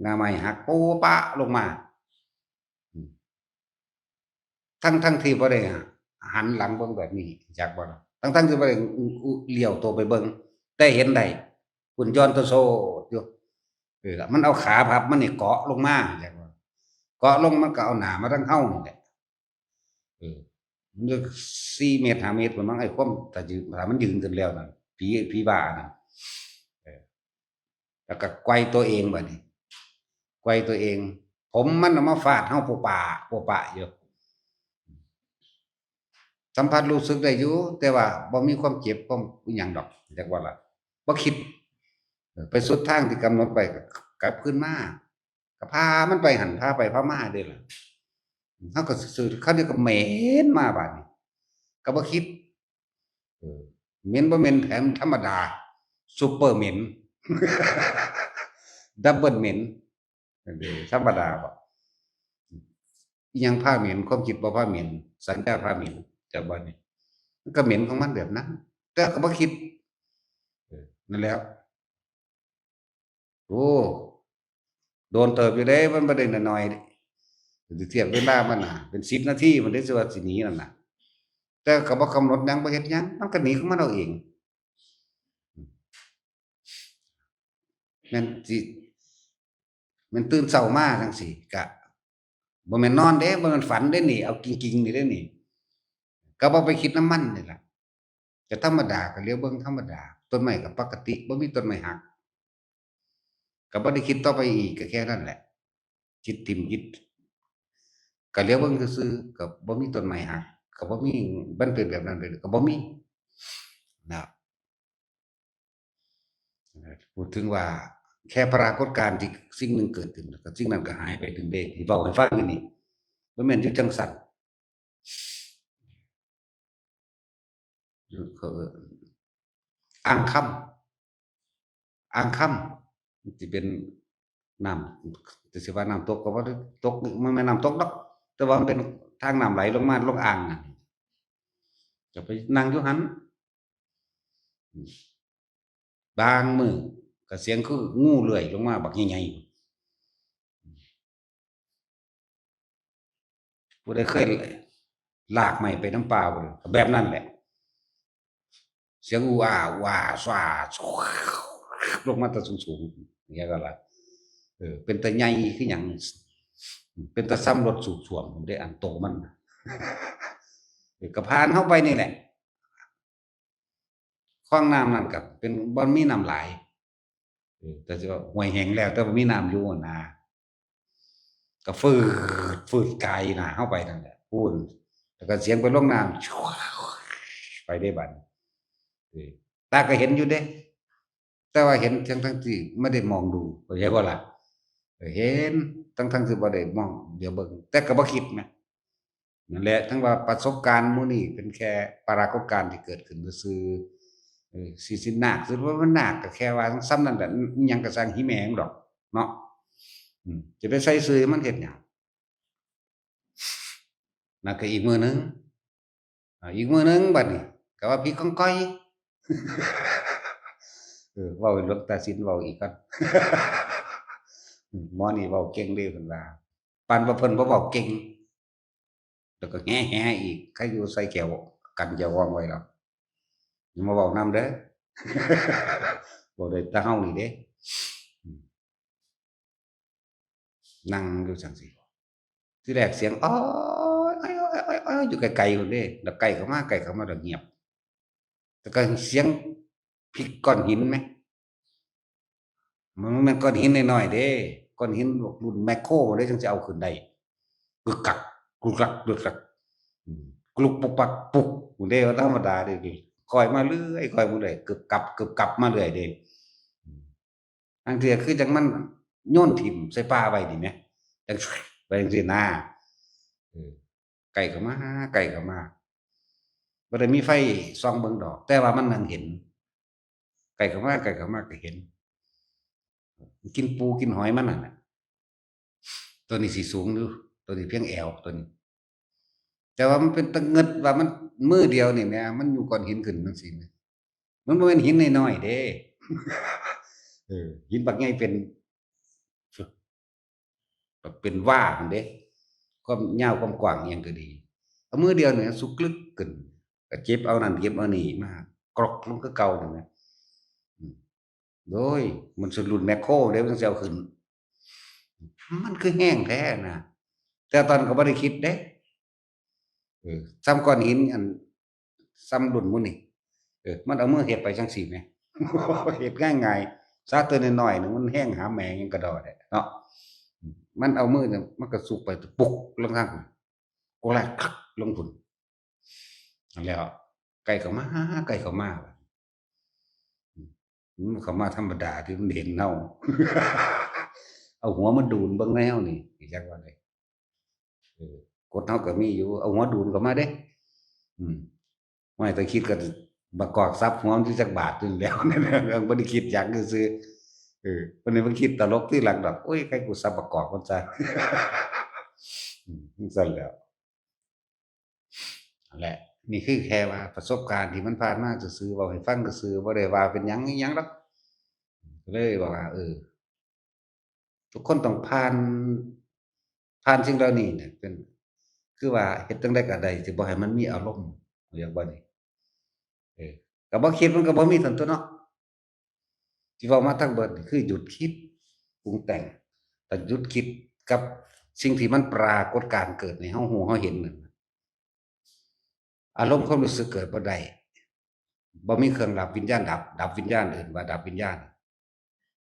งาไม้หักโป๊ะปะลงมาทั้งที่บ่ได้หันหลังเบิ่งแบบนี้จักบ่ล่ะทั้งที่บ่ได้เลี้ยวตัวไปเบิ่งแต่เห็นได้หุ่นยนต์ตัวโซอยู่มันเอาขาพับมันนี่เกาะลงมาจักบ่เกาะลงมันก็เอาหน้ามาทางเฮานี่แหละเออมันจะ4เมตร5เมตรพุ่นมั้งไอ้ความถ้ามันยืนขึ้นแล้วนั่นผีบ้านั่นเออแล้วก็ไกวตัวเองบัดนี้ไกวตัวเองผมมันเอามาฟาดเฮาโปะปะโปะปะอยู่ สัมผัสรู้สึกได้อยู่แต่ว่าบ่มีความเจ็บบ่อิหยังดอกจักว่าล่ะบ่คิดไปสุดทางที่กำหนดไว้ก็กลับคืนมาก็พามันไปหั้นพาไปพามาเดะล่ะเฮาก็ซื่อๆเขาเดี๋ยวก็เหม็นมาบัดนี้ก็บ่คิดเออเหม็นบ่เหม็นแถมธรรมดาซุปเปอร์เหม็นดับเบิลเหม็นนั่นเด้ธรรมดาบ่อิหยังพาเหม็นความคิดบ่พาเหม็นสัญญาพาเหม็นจักบ่นี่มันก็เหม็นของมันแบบนั้นแต่ก็บ่คิดนั่นแหล้วโอ้โดนเติบอยู่เด้มันบ่ได้น้อยๆสิเทียบเวลามันน่ะเป็น10นาทีมันได้สิว่าสิหนีนั่นน่ะแต่ก็บ่กำหนดหยังบ่เฮ็ดหยังมันก็หนีของมันเอาเองแม่นสิแม่นตื่นเช้ามาจังซี้ก็บ่แม่นนอนเด้บ่แม่นฝันเด้นี่เอาจริงๆนี่เด้นี่ก็บ่ไปคิดนำมันนี่ล่ะก็ธรรมดาก็เหลียวเบิ่งธรรมดาต้นไม้ก็ปกติบ่มีต้นไม้หักก็บ่ได้คิดต่อไปอีกก็แค่นั้นแหละคิดทิ่มคิดก็เหลียวเบิ่งซื่อๆก็บ่มีต้นไม้หักก็บ่มีมันเป็นแบบนั้นเลยก็บ่มีนะครับพูดถึงว่าแค่ปรากฏการณ์ที่สิ่งหนึ่งเกิดขึ้นแล้วก็สิ่งนั้นก็หายไปถึงเด้ที่เว้าให้ฟังอยู่นี่บ่แม่นอยู่จั่งซั้นเขาอ้างคำอ้างคำมันสิเป็นน้ำแต่สิว่าน้ำตกก็บ่ได้ตกมันแม่นน้ำตกดอกแต่ว่ามันเป็นทางน้ำไหลลงมาลงอ่างน่ะก็ไปนั่งอยู่หั้นบางมื้อก็เสียงคืองูเลื้อยลงมาบักใหญ่ๆผู้ใดเคยลากไม้ไปน้ำปลาบ่ก็แบบนั้นแหละเสียงอูอาอูอาซ่าลงมาแต่สูงๆอย่างเงี้ยก็ล่ะเป็นตาใหญ่คือหยังเป็นตาซ้ำรถสูบซ่วมพู้นเดะอันโตมันน่ะก็ผ่านเข้าไปนี่แหละคลองน้ำนั่นก็เป็นบ่มีน้ำหลายแต่สิว่าห้วยแห้งแล้วแต่ว่ามีน้ำอยู่หั้นนะก็ฟืดไกลหน้าเข้าไปนั่นแหละพูนแล้วก็เสียงไปลงน้ำไปได้บัดเออตาก็เห็นอยู่เด้แต่ว่าเห็นทั้งที่ไม่ได้มองดูเข้าใจบ่ล่ะเห็นทั้งที่บ่ได้มองเดี๋ยวเบิ่งแต่ก็บ่คิดแหมนั่นแหละทั้งว่าประสบการณ์หมู่นี้เป็นแค่ปรากฏการณ์ที่เกิดขึ้นซื่อๆสินาคสิว่ามันนาคก็แค่ว่าส่ำนั้นแหละอิหยังก็สร้างหิแหมงดอกเนาะจะไปใส่ซื่อให้มันเฮ็ดหยังนั่นก็อีกมื้อหนึ่งอีกมื้อหนึ่งบัดนี้ก็ว่าผีกองก้อย เว้าให้หลวงตาสินเว้าอีกก่อนหมอนี่เว้าเก่งเด้เพิ่นว่าปานว่าเพิ่นบ่เว้าเก่งแล้วก็แหอีกใครอยู่ใส่แก้วกันเจ้าของไว้แล้วอย่ามาเว้านำเด้อเว้าได้แต่เฮานี่เด้อืมนั่งอยู่จังซี่ที่แรกเสียงอ๊อยอ๊อยอ๊อยอ๊อยอ๊อยอยู่ไกลๆพู้นเด้แล้วใกล้เข้ามาแล้วเงียบแล้วก็เสียงพลิกก้อนหินไหม มันบ่แม่นก้อนหินน้อยๆเด้ก้อนหินพวกรุ่นแมคโครเด้จั่งสิเอาขึ้นได้กึกกักกึกกักกึกกักอืมกลุกปุกปักปุกพู้นเด้บ่ธรรมดาเด้นี่ค่อยมาเรื่อยค่อยมาเรื่อยกึบกับมาเรื่อยเด้อืมลางเทื่อคือจั่งมันโยนถิ้มใส่ป่าไว้นี่แหมจั่งไปจั่งซี้นะเออใกล้เข้ามาใกล้เข้ามาบ่ได้มีไฟส่องเบิ่งดอกแต่ว่ามันนั่งเห็นใกล้เข้ามาก็เห็นกินปูกินหอยมันนั่นน่ะ ตัวนี้สิสูงอยู่ตัวนี้เพียงแอวตัวนี้แต่ว่ามันเป็นตะเงิดว่ามันมือเดียวนี่แหมมันอยู่ก้อนหินขึ้นจังซี่แหมมันบ่แม่นหินน้อยๆเด้หินบักใหญ่เป็นแบบเป็นว่าพู้นเด้ความยาวความกว้างอิหยังก็ดีเอามือเดียวเนี่ยสุกลึกขึ้นก็เจ็บเอานั่นเก็บเอานี่มากรอกลงคือเก่านั่นแหมอืมโอ้ยมันสิรุ่นแมคโครเด้มันจั่งสิเอาขึ้นมันคือแห้งแท้น่ะแต่ตอนนั้นก็บ่ได้คิดเด้ ซ้ำก้อนหินอันซ้ำรุ่นหมู่นี่มันเอามือเฮ็ดไปจังซี้แหมเฮ็ดง่ายๆซาตัวน้อยๆหนึ่งมันแห้งหาแมงยังกระดอได้เนาะมันเอามือเนี่ยมันก็สุกไปปุกลงทางพุ่นโกแลกคักลงพุ่นนั่นแหล้วไกลเข้ามาไกลเข้ามาบัดมันเข้ามาธรรมดาที่มันเห็นเฮาเอาหัวมาดูนเบิ่งในเฮานี่สิจักว่าไดเออกฎเฮาก็มีอยู่เอาหัวดูนเข้ามาเด้อืม ไม่แต่คิดก็บักกอกทรัพย์หัวมันสิจักบาทนึงแหล้วนั่นน่ะบ่ได้คิดหยังซื่อวันนี้มันคิดตลกทีหลังดอกโอ๊ยใครกูทรัพย์บักกอกมันซะจั่งซั้นแหล้วนั่นแหละนี่คือแค่ว่าประสบการณ์ที่มันผ่านมาซื่อๆเว้าให้ฟังซื่อๆบ่ได้ว่าเป็นหยังอิหยังดอกก็เลยว่าทุกคนต้องผ่านสิ่งเหล่านี้เนี่ยเป็นคือว่าเฮ็ดจั่งใดก็ได้สิบ่ให้มันมีอารมณ์เข้าใจบ่นี่เออก็บ่คิดมันก็บ่มีซั้นตั่วเนาะ ที่เว้ามาทั้งเบิดนี่คือหยุดคิดปรุงแต่งแต่หยุดคิดกับสิ่งที่มันปรากฏการณ์เกิดในเฮารู้เฮาเห็นนั่นอารมณ์ความรู้สึกเกิดบ่ได้บ่มีเครื่องดับวิญญาณดับวิญญาณเอิ้นว่าดับวิญญาณ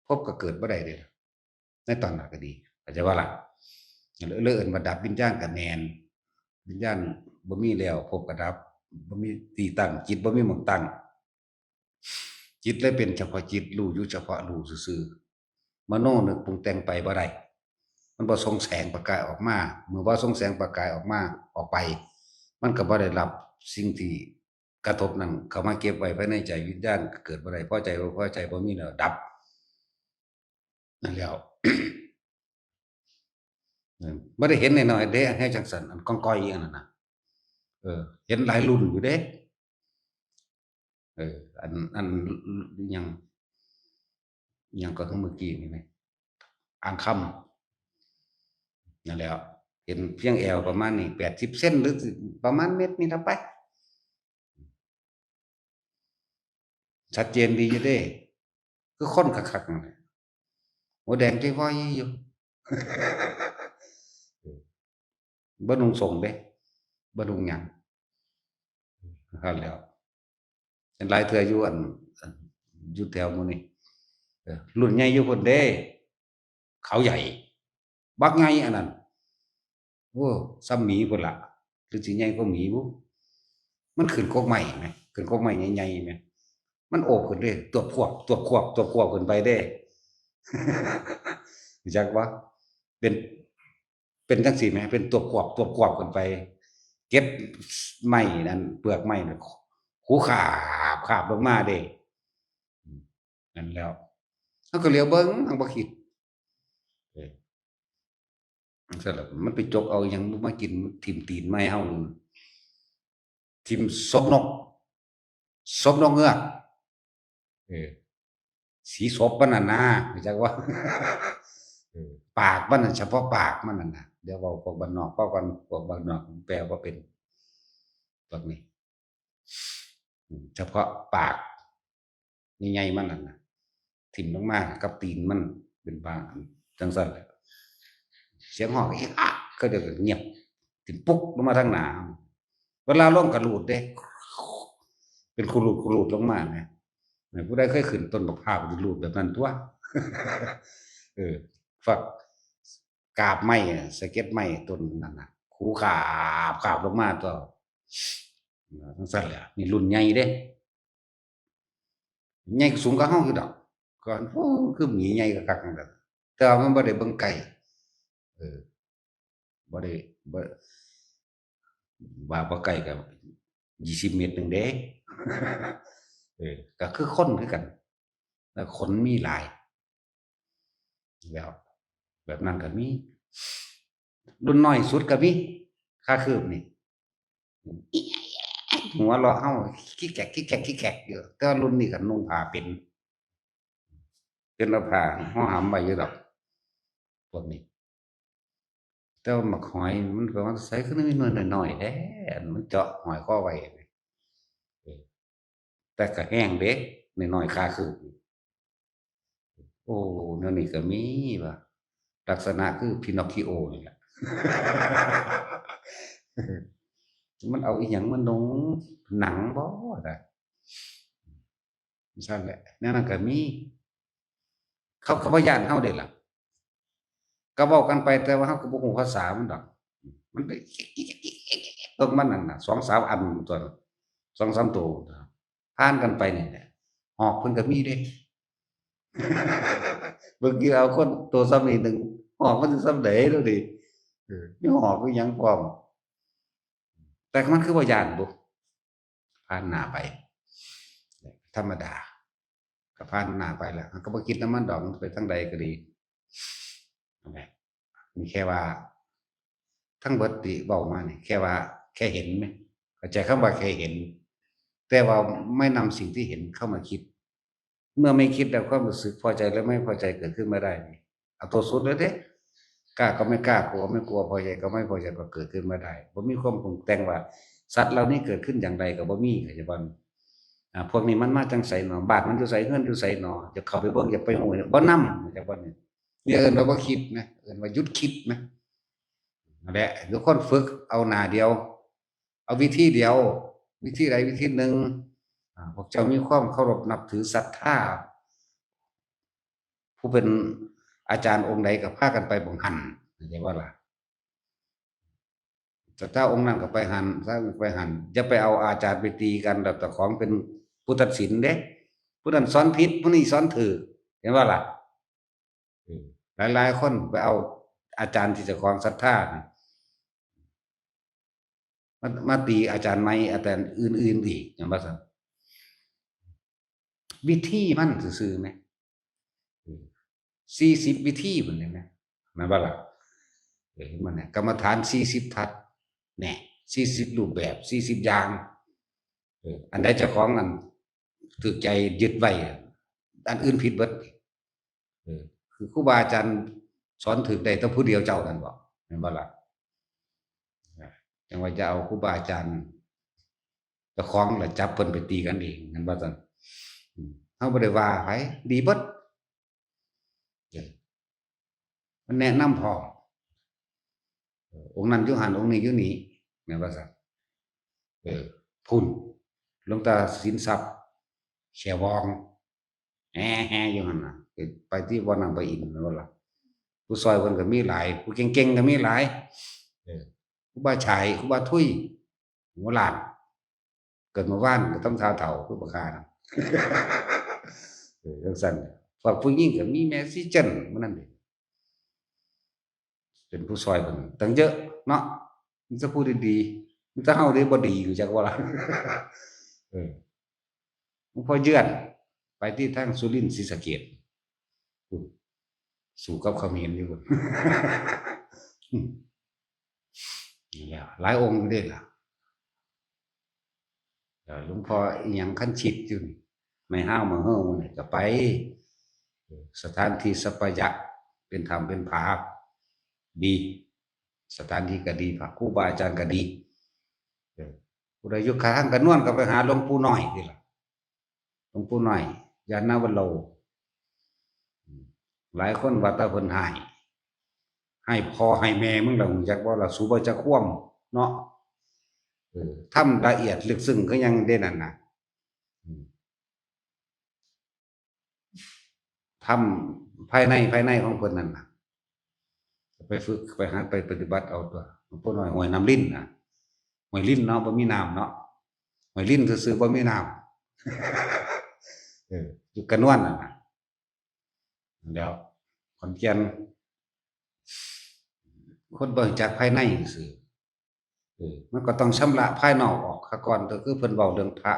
ภพก็เกิดบ่ได้เดะในตอนนั้นก็ดีเข้าใจบ่ล่ะเลยเอิ้นว่าดับวิญญาณก็แม่นวิญญาณบ่มีแล้วภพก็ดับบ่มีที่ตั้งจิตบ่มีหม้องตั้ง จิตเลยเป็นเฉพาะจิตรู้อยู่เฉพาะรู้ซื่อๆมโนนึกปรุงแต่งไปบ่ได้มันบ่ส่งแสงประกายออกมาเมื่อบ่ส่งแสงประกายออกมาออกไปมันก็บ่ได้รับสิ่งที่กระทบนั้นเข้ามาเก็บไว้ภายในใจวิญญาณก็เกิดบ่ได้พอใจบ่พอใจบ่มีแล้วดับนั่นแล้วบ่ได้เห็นน้อยๆเด้ให้จังซั่นอันก้องก้อยอันนั้นน่ะเห็นหลายรุ่นอยู่เด้อันอิหยังอิหยังก็คือเมื่อกี้นี่แหมอ่างคำ นั่นแหล้วเห็นเพียงแอวประมาณนี้80เซนหรือสิประมาณเม็ดนี่ล่ะไปชัดเจนดีอยู่เด้คือคนคักๆนั่นแหละหัวแดงจ้อยๆอยู่บ่นุ่งสงเด้บ่นุ่งหยังนั่นแหล้วเห็นหลายเทื่ออยู่อันอยู่แถวหมู่นี้รุ่นใหญ่อยู่พุ่นเด้เขาใหญ่บักใหญ่อันนั้นโอ้ส่ำหมีพุ่นล่ะหรือสิใหญ่กว่าหมีบุมันขึ้นกกไม้แหมขึ้นกกไม้ใหญ่ๆแหมมันโอบขึ้นเด้ตัวบขึ้นไปเด้รู้จักบ่เป็นเป็นจังซี้แหมเป็นตัวบขึ้นไปเก็บไม้นั่นเปลือกไม้นั่นคูคาบลงมาเด้อืมนั่นแหล้วเราก็เหลียวเบิ่งเราบ่คิดเออจั่งซั้นล่ะมันไปจกเอาอิหยังมากินทิ่มตีนไม้เฮานั่นทิ่มศพนกเงือกเออ สีศพมันน่ะนะรู้จักว่า ปากมันน่ะเฉพาะปากมันน่ะนะเดี๋ยวเว้าพวกบ้านนอกเพราะกันพวกบ้านนอกแปลว่าเป็นพวกนี้เฉพาะปากใหญ่ๆมันนั่นน่ะทิ่มลงมากับตีนมันเป็นบางอันจังซั่นแหละเสียงฮ้องเอะอะก็เดี๋ยวก็เงียบติ่มปุ๊กลงมาทางหน้าเวลาลงก็รูดเด้เป็นขรูดๆลงมาแหมผู้ใดเคยขึ้นต้นมะพร้าวสิรูดแบบนั้นตั่วเออฟักกาบไม้สะเก็ดไม้ต้นนั้นน่ะขูคาบลงมาตั่วจังซั่นแหละนี่รุ่นใหญ่เด้ใหญ่สูงกว่าเฮาอยู่ดอกก่อนโอ้คือหมีใหญ่คักๆนั่นแหละแต่ว่ามันบ่ได้เบิ่งไกลเออบ่ได้บ่ว่าบ่ไกลก็20 เมตรหนึ่งเด้ก็คือคนคือกันแต่ขนมีหลายแล้วแบบนั้นก็มีรุ่นน้อยสุดก็มีค่าคืบนี่หัวเราะเฮาคิกแขกอยู่แต่ว่ารุ่นนี้ก็นุ่งผ้าเป็นเอาผ้าห่อหำไว้อยู่ดอกพวกนี้แต่ว่าบักหอยมันก็ว่าไสคือมีหน่วยน้อยๆแท้มันเจาะห้อยคอไว้เออแต่ก็แห้งเด้น้อยๆค่าคืบโอ้แนวนี้ก็มีว่ะลักษณะคือ Pinocchio นี่แหละ มันเอาอีหยังมาลงหนังบ่ได้ซั่นแหละแนวนั้นก็มีเขาก็บ่ย้านเฮาเดะล่ะก็เว้ากันไปแต่ว่าเฮาก็บ่ฮู้ภาษามันดอกมันไปเบิ่งมันนั่นน่ะ2-3อันตัว2-3ตัวผ่านกันไปนี่แหละหอกเพิ่นก็มีเดะเบิ่งอยู่เอาคนตัวซ้ำนี้หนึ่งหอกมันสิส่ำใดดูดิมีหอกมีหยังพร้อมแต่มันคือบ่ย้านบุผ่านหน้าไปธรรมดาก็ผ่านหน้าไปแล้วก็บ่คิดนำมันดอกมันไปทางใดก็ดีนั่นแหละนี่แค่ว่าทั้งเบิดที่เว้ามานี่แค่ว่าแค่เห็นไหมเข้าใจคำว่าแค่เห็นแต่ว่าไม่นำสิ่งที่เห็นเข้ามาคิดเมื่อไม่คิดแล้วความรู้สึกพอใจและไม่พอใจเกิดขึ้นไม่ได้นี่เอาตัวสุดเลยเด้กล้าก็ไม่กล้ากลัวไม่กลัวพอใจก็ไม่พอใจก็เกิดขึ้นไม่ได้บ่มีความปรุงแต่งว่าสัตว์เหล่านี้เกิดขึ้นอย่างไรก็บ่มีเข้าใจบ่พวกนี้มันมาจังไสเนาะบ้านมันอยู่ไสเฮือนอยู่ไสเนาะจะเข้าไปเบิ่งอย่าไปฮู้บ่นำเข้าใจบ่นี่เอิ้นว่าบ่คิดนะเอิ้นว่าหยุดคิดนะนั่นแหละทุกคนฝึกเอาหน้าเดียวเอาวิธีเดียววิธีใดวิธีหนึ่งพวกเจ้ามีความเคารพนับถือศรัทธาผู้เป็นอาจารย์องค์ใดก็พากันไปบังหันเข้าใจบ่ล่ะศรัทธาองค์นั้นก็ไปหันซะไปหันอย่าไปเอาอาจารย์ไปตีกันแล้วเจ้าของเป็นผู้ตัดสินเด้ผู้นั้นสอนผิดผู้นี้สอนถูกเห็นบ่ล่ะหลายๆคนไปเอาอาจารย์ที่เจ้าของศรัทธานี่มาตีอาจารย์ใหม่อาจารย์อื่นๆอีกจังว่าซั่นวิธีมันซื่อๆแหม40วิธีพุ่นนี่แหมแม่นบ่ล่ะเห็นบ่เนี่ยกรรมฐาน40ทัศน์แหน่40รูปแบบ40อย่างอันใดเจ้าของอันถูกใจยึดไว้อันอื่นผิดเบิดคือครูบาอาจารย์สอนถูกได้แต่ผู้เดียวเจ้านั่นบ่แม่นบ่ล่ะจังว่าจะเอาครูบาอาจารย์เจ้าของแล้วจับเพิ่นไปตีกันเองแม่นบ่ซั่นเฮาบ่ได้ว่าไผดีเบิดมันแนะนำพร้อมองค์นั้นอยู่หันองค์นี้อยู่นี่แม่นบ่ซั่นพุ่นหลวงตาสินทรัพย์แฉวองแฮ่ๆอยู่หั่นน่ะไปที่วัดนางปะอินแม่นบ่ล่ะผู้ซอยเพิ่นก็มีหลายผู้เก่งๆก็มีหลายครูบาฉายครูบาทุยหัวล้านเกิดเมื่อวานก็ต้องเท้าเฒ่าคือบักห่าน่ะจังซั่นพวกผู้หญิงก็มีแม่สีจันมื้อนั้นเด้เป็นผู้ซอยเพิ่นตั้งเยอะเนาะมีแต่ผู้ดีๆมีแต่เฮาที่บ่ดีรู้จักบ่ล่ะเออหลวงพ่อเยือนไปที่ทางสุรินทร์ศรีสะเกษพู้นสู้กับเขมรอยู่พุ่นนี่แหล้วหลายองค์อยู่เดะล่ะหลวงพ่ออิหยังคันชิดอยู่นี่ไม่ห้าวมาเฮ้อนี่ก็ไป สถานที่สัปยะเป็นธรรมเป็นผาดีสถานที่ก็ดีพระครูบาอาจารย์ก็ดีผู้ใดอยู่ข้างกันนวลก็ไปหาหลวงปู่น้อยนี่ล่ะหลวงปู่น้อยยานนาวโรหลายคนว่าตาเพิ่นให้พ่อให้แม่มึงล่ะฮู้จักบ่ล่ะสูบ่จักความเนาะทำละเอียดลึกซึ้งคือหยังเด้นั่นน่ะทำภายในของเพิ่นนั่นน่ะไปฝึกไปหาไปปฏิบัติเอาตัวหลวงปู่น้อยห้วยน้ำลิ้นน่ะห้วยลิ้นเนาะบ่มีน้ำเนาะห้วยลิ้นซื่อๆบ่มีน้ำอยู่กระนวนนั่นน่ะเดี๋ยวขอนแก่นคนบ่รู้จักภายในซื่อมันก็ต้องชำระภายนอกออกซะก่อนก็คือเพิ่นเว้าเรื่องพระ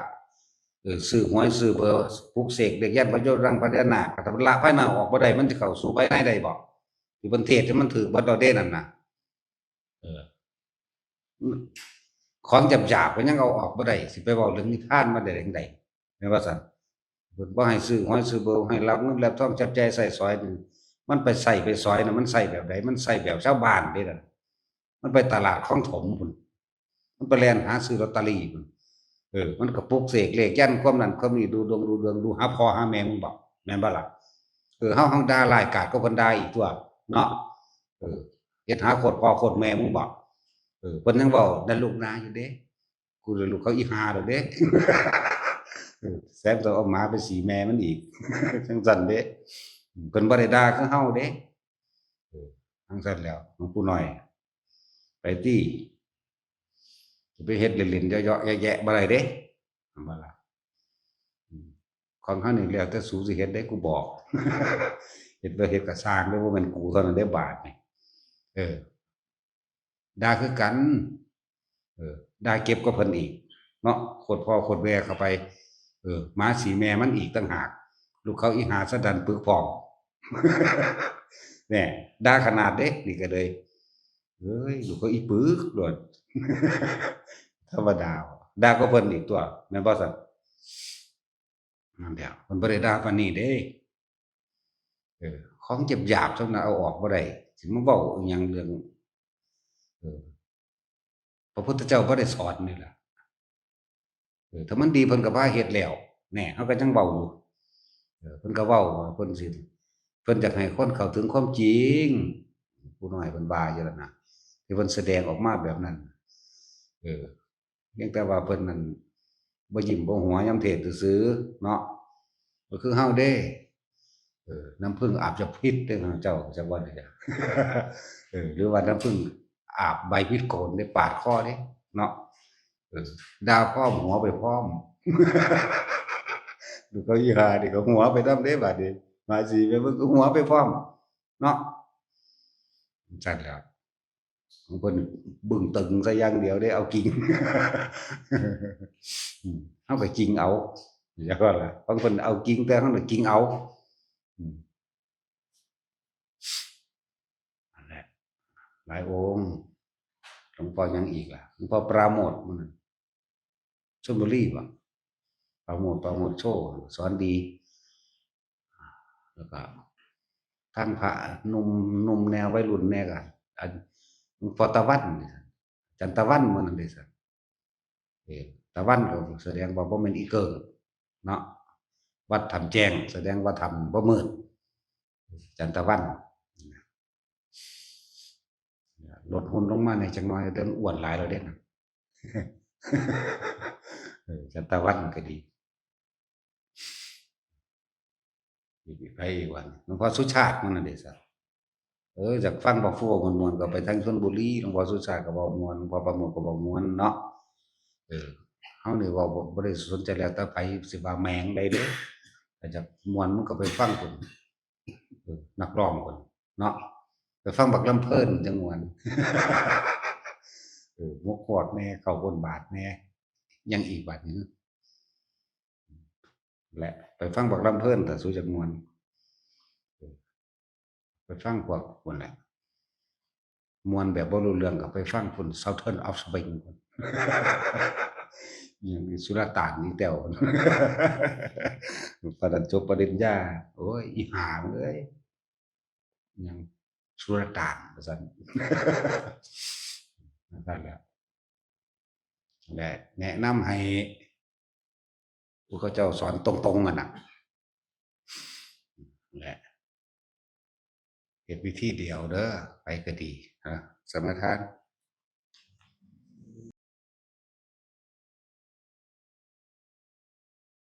ซื้อหวยซื้อเบอร์ปลุกเสกเด็กยันพระโยรังพระนาคถ้ามันละภายนอกออกบ่ได้มันสิเข้าสู่ภายในได้บ่ที่เพิ่นเทศน์ให้มันถูกเบิดแล้วเด้นั่นน่ะเออของหยาบๆก็ยังเอาออกบ่ได้สิไปเว้าเรื่องนิพพานมาได้จั่งใดแม่นว่าซั่นเพิ่นบ่ให้ซื้อหวยซื้อเบอร์ให้รับเงินรับทองจับจ่ายใช้สอยนี่มันไปใช้ไปสอยน่ะมันใช้แบบใดมันใช้แบบชาวบ้านเด้นั่นมันไปตลาดคลองถมพุ่นมันไปแล่นหาซื้อลอตเตอรี่พุ่นมันก็ปลุกเสกเลขยันความนั้นความนี้ดูดวงดูเรืองดูหาพ่อหาแม่มึงบอกแม่นบ่ล่ะเฮาด่าร้ายกาจก็เพิ่นด่าอีกตัวเนาะเฮ็ดหาโคตรพ่อโคตรแม่มึงบอกเพิ่นยังเว้านั่นลูกนาอยู่เด้กูเลยลูกเขาอีห่าดอกเด้แซ่บต้องเอาหมาไปสีแม่มันอีกจังซั่นเด้เพิ่นบ่ได้ด่าคือเฮาเด้จังซั่นแล้วหลวงปู่น้อยไปติจะไปเฮ็ดเล่นๆเยาะๆแยะๆบ่ได้เด้แม่นบ่ล่ะของเฮานี่แล้วแต่สูสิเฮ็ดได้กูบอกเฮ็ดบ่เฮ็ดก็สร้างเด้อบ่แม่นกูเท่านั้นเด้บาดนี่ด่าคือกันด่าเก็บกว่าเพิ่นอีกเนาะโคตรพ่อโคตรแม่เข้าไปหมาสีแม่มันอีกต่างหากลูกเขาอีหาซะดันปึกพร้อมแหน่ด่าขนาดเด้นี่ก็เลยเฮ้ยลูกเขาอีปึกโดดธรรมดาด่าก็เพิ่นอีกตัวแม่นบ่ซั่นนั่นแหละเพิ่นบ่ได้ด่าปานนี้เด้ของเจ็บหยาบซำนั้นเอาออกบ่ได้สิมาเว้าอิหยังเรื่องพระพุทธเจ้าบ่ได้สอนนี่ล่ะถ้ามันดีเพิ่นก็พาเฮ็ดแล้วแหน่เฮาก็จังเว้าอยู่เพิ่นก็เว้าว่าเพิ่นสิเพิ่นอยากให้คนเข้าถึงความจริงผู้น้อยเพิ่นว่าอยู่แล้วนะที่เพิ่นแสดงออกมาแบบนั้นเพียงแต่ว่าเพิ่นนั่นบ่ยิ้มบ่หัวยามเทศน์ซื่อๆเนาะก็คือเฮาเด้น้ำผึ้งอาบจากพิษเด้อเจ้าจักว่าได้จ้ะหรือว่าน้ำผึ้งอาบใบพิษโกนได้ปาดคอเด้เนาะดาวพร้อมหัวไปพร้อมดูเขาอีห่านี่ก็หัวไปนำเด้บัดนี้มาสิไปเบิ่งก็หัวไปพร้อมเนาะจั่นแหล้วของเพิ่นบึ้งตึงซะอย่างเดียวเด้เอากิ่งเฮาก็กิ่งเอาจักว่าล่ะบางเพิ่นเอากิ่งแต่เฮาน่ะกิ่งเอานั่นแหละหลายองค์หลวงพ่อยังอีกล่ะหลวงพ่อปราโมทย์มื้อนั้นชลบุรีบ่ปราโมทย์โชสอนดีแล้วก็ทั้งพระหนุ่มแนววัยรุ่นแน่ก็อันหลวงพ่อตะวันอาจารย์ตะวันมื้อนั้นเด้ซั่นตะวันก็แสดงว่าบ่แม่นอีเกิ้งเนาะวัดถ้ำแจ้งแสดงว่าถ้ำบ่มืดอาจารย์ตะวันลดหุ่นลงมาหน่อยจักหน่อยเดินอ้วนหลายแล้วเด้นะอาจารย์ตะวันก็ดีมีไผอีกว่าหลวงพ่อสุชาติมื้อนั้นเด้ซั่นอยากฟังบักโฟม่วนๆก็ไปทางชลบุรีหลวงพ่อสุชาติก็เว้าม่วนหลวงพ่อประโมทย์ก็เว้าม่วนเนาะเออเฮานี่เว้าบ่ได้สนใจแล้วแต่ไผสิว่าแหมงใดเด้ถ้าอยากม่วนมึงก็ไปฟังพุ่นนักร้องพุ่นเนาะไปฟังบักลำเพิ่นจังม่วนมกฮอดแหน่เข้าบนบาทแหน่ยังอีกบัดนี้และไปฟังบักลำเพิ่นถ้าสู้จักม่วนไปฟังพวกพุ่นแหละม่วนแบบบ่รู้เรื่องก็ไปฟังพุ่น Southern of Swing พุ่น อย่างสุลต่านนี่แต้ว ปริญจบปริญญาโอ้ยอีหาเอ้ยยังสุลต่านว่าซั่น นั่นแหละและแนะนำให้ผู้เขาเจ้าสอนตรงๆกันน่ะแหละเฮ็ดวิธีเดียวเด้อไปก็ดีสมทาน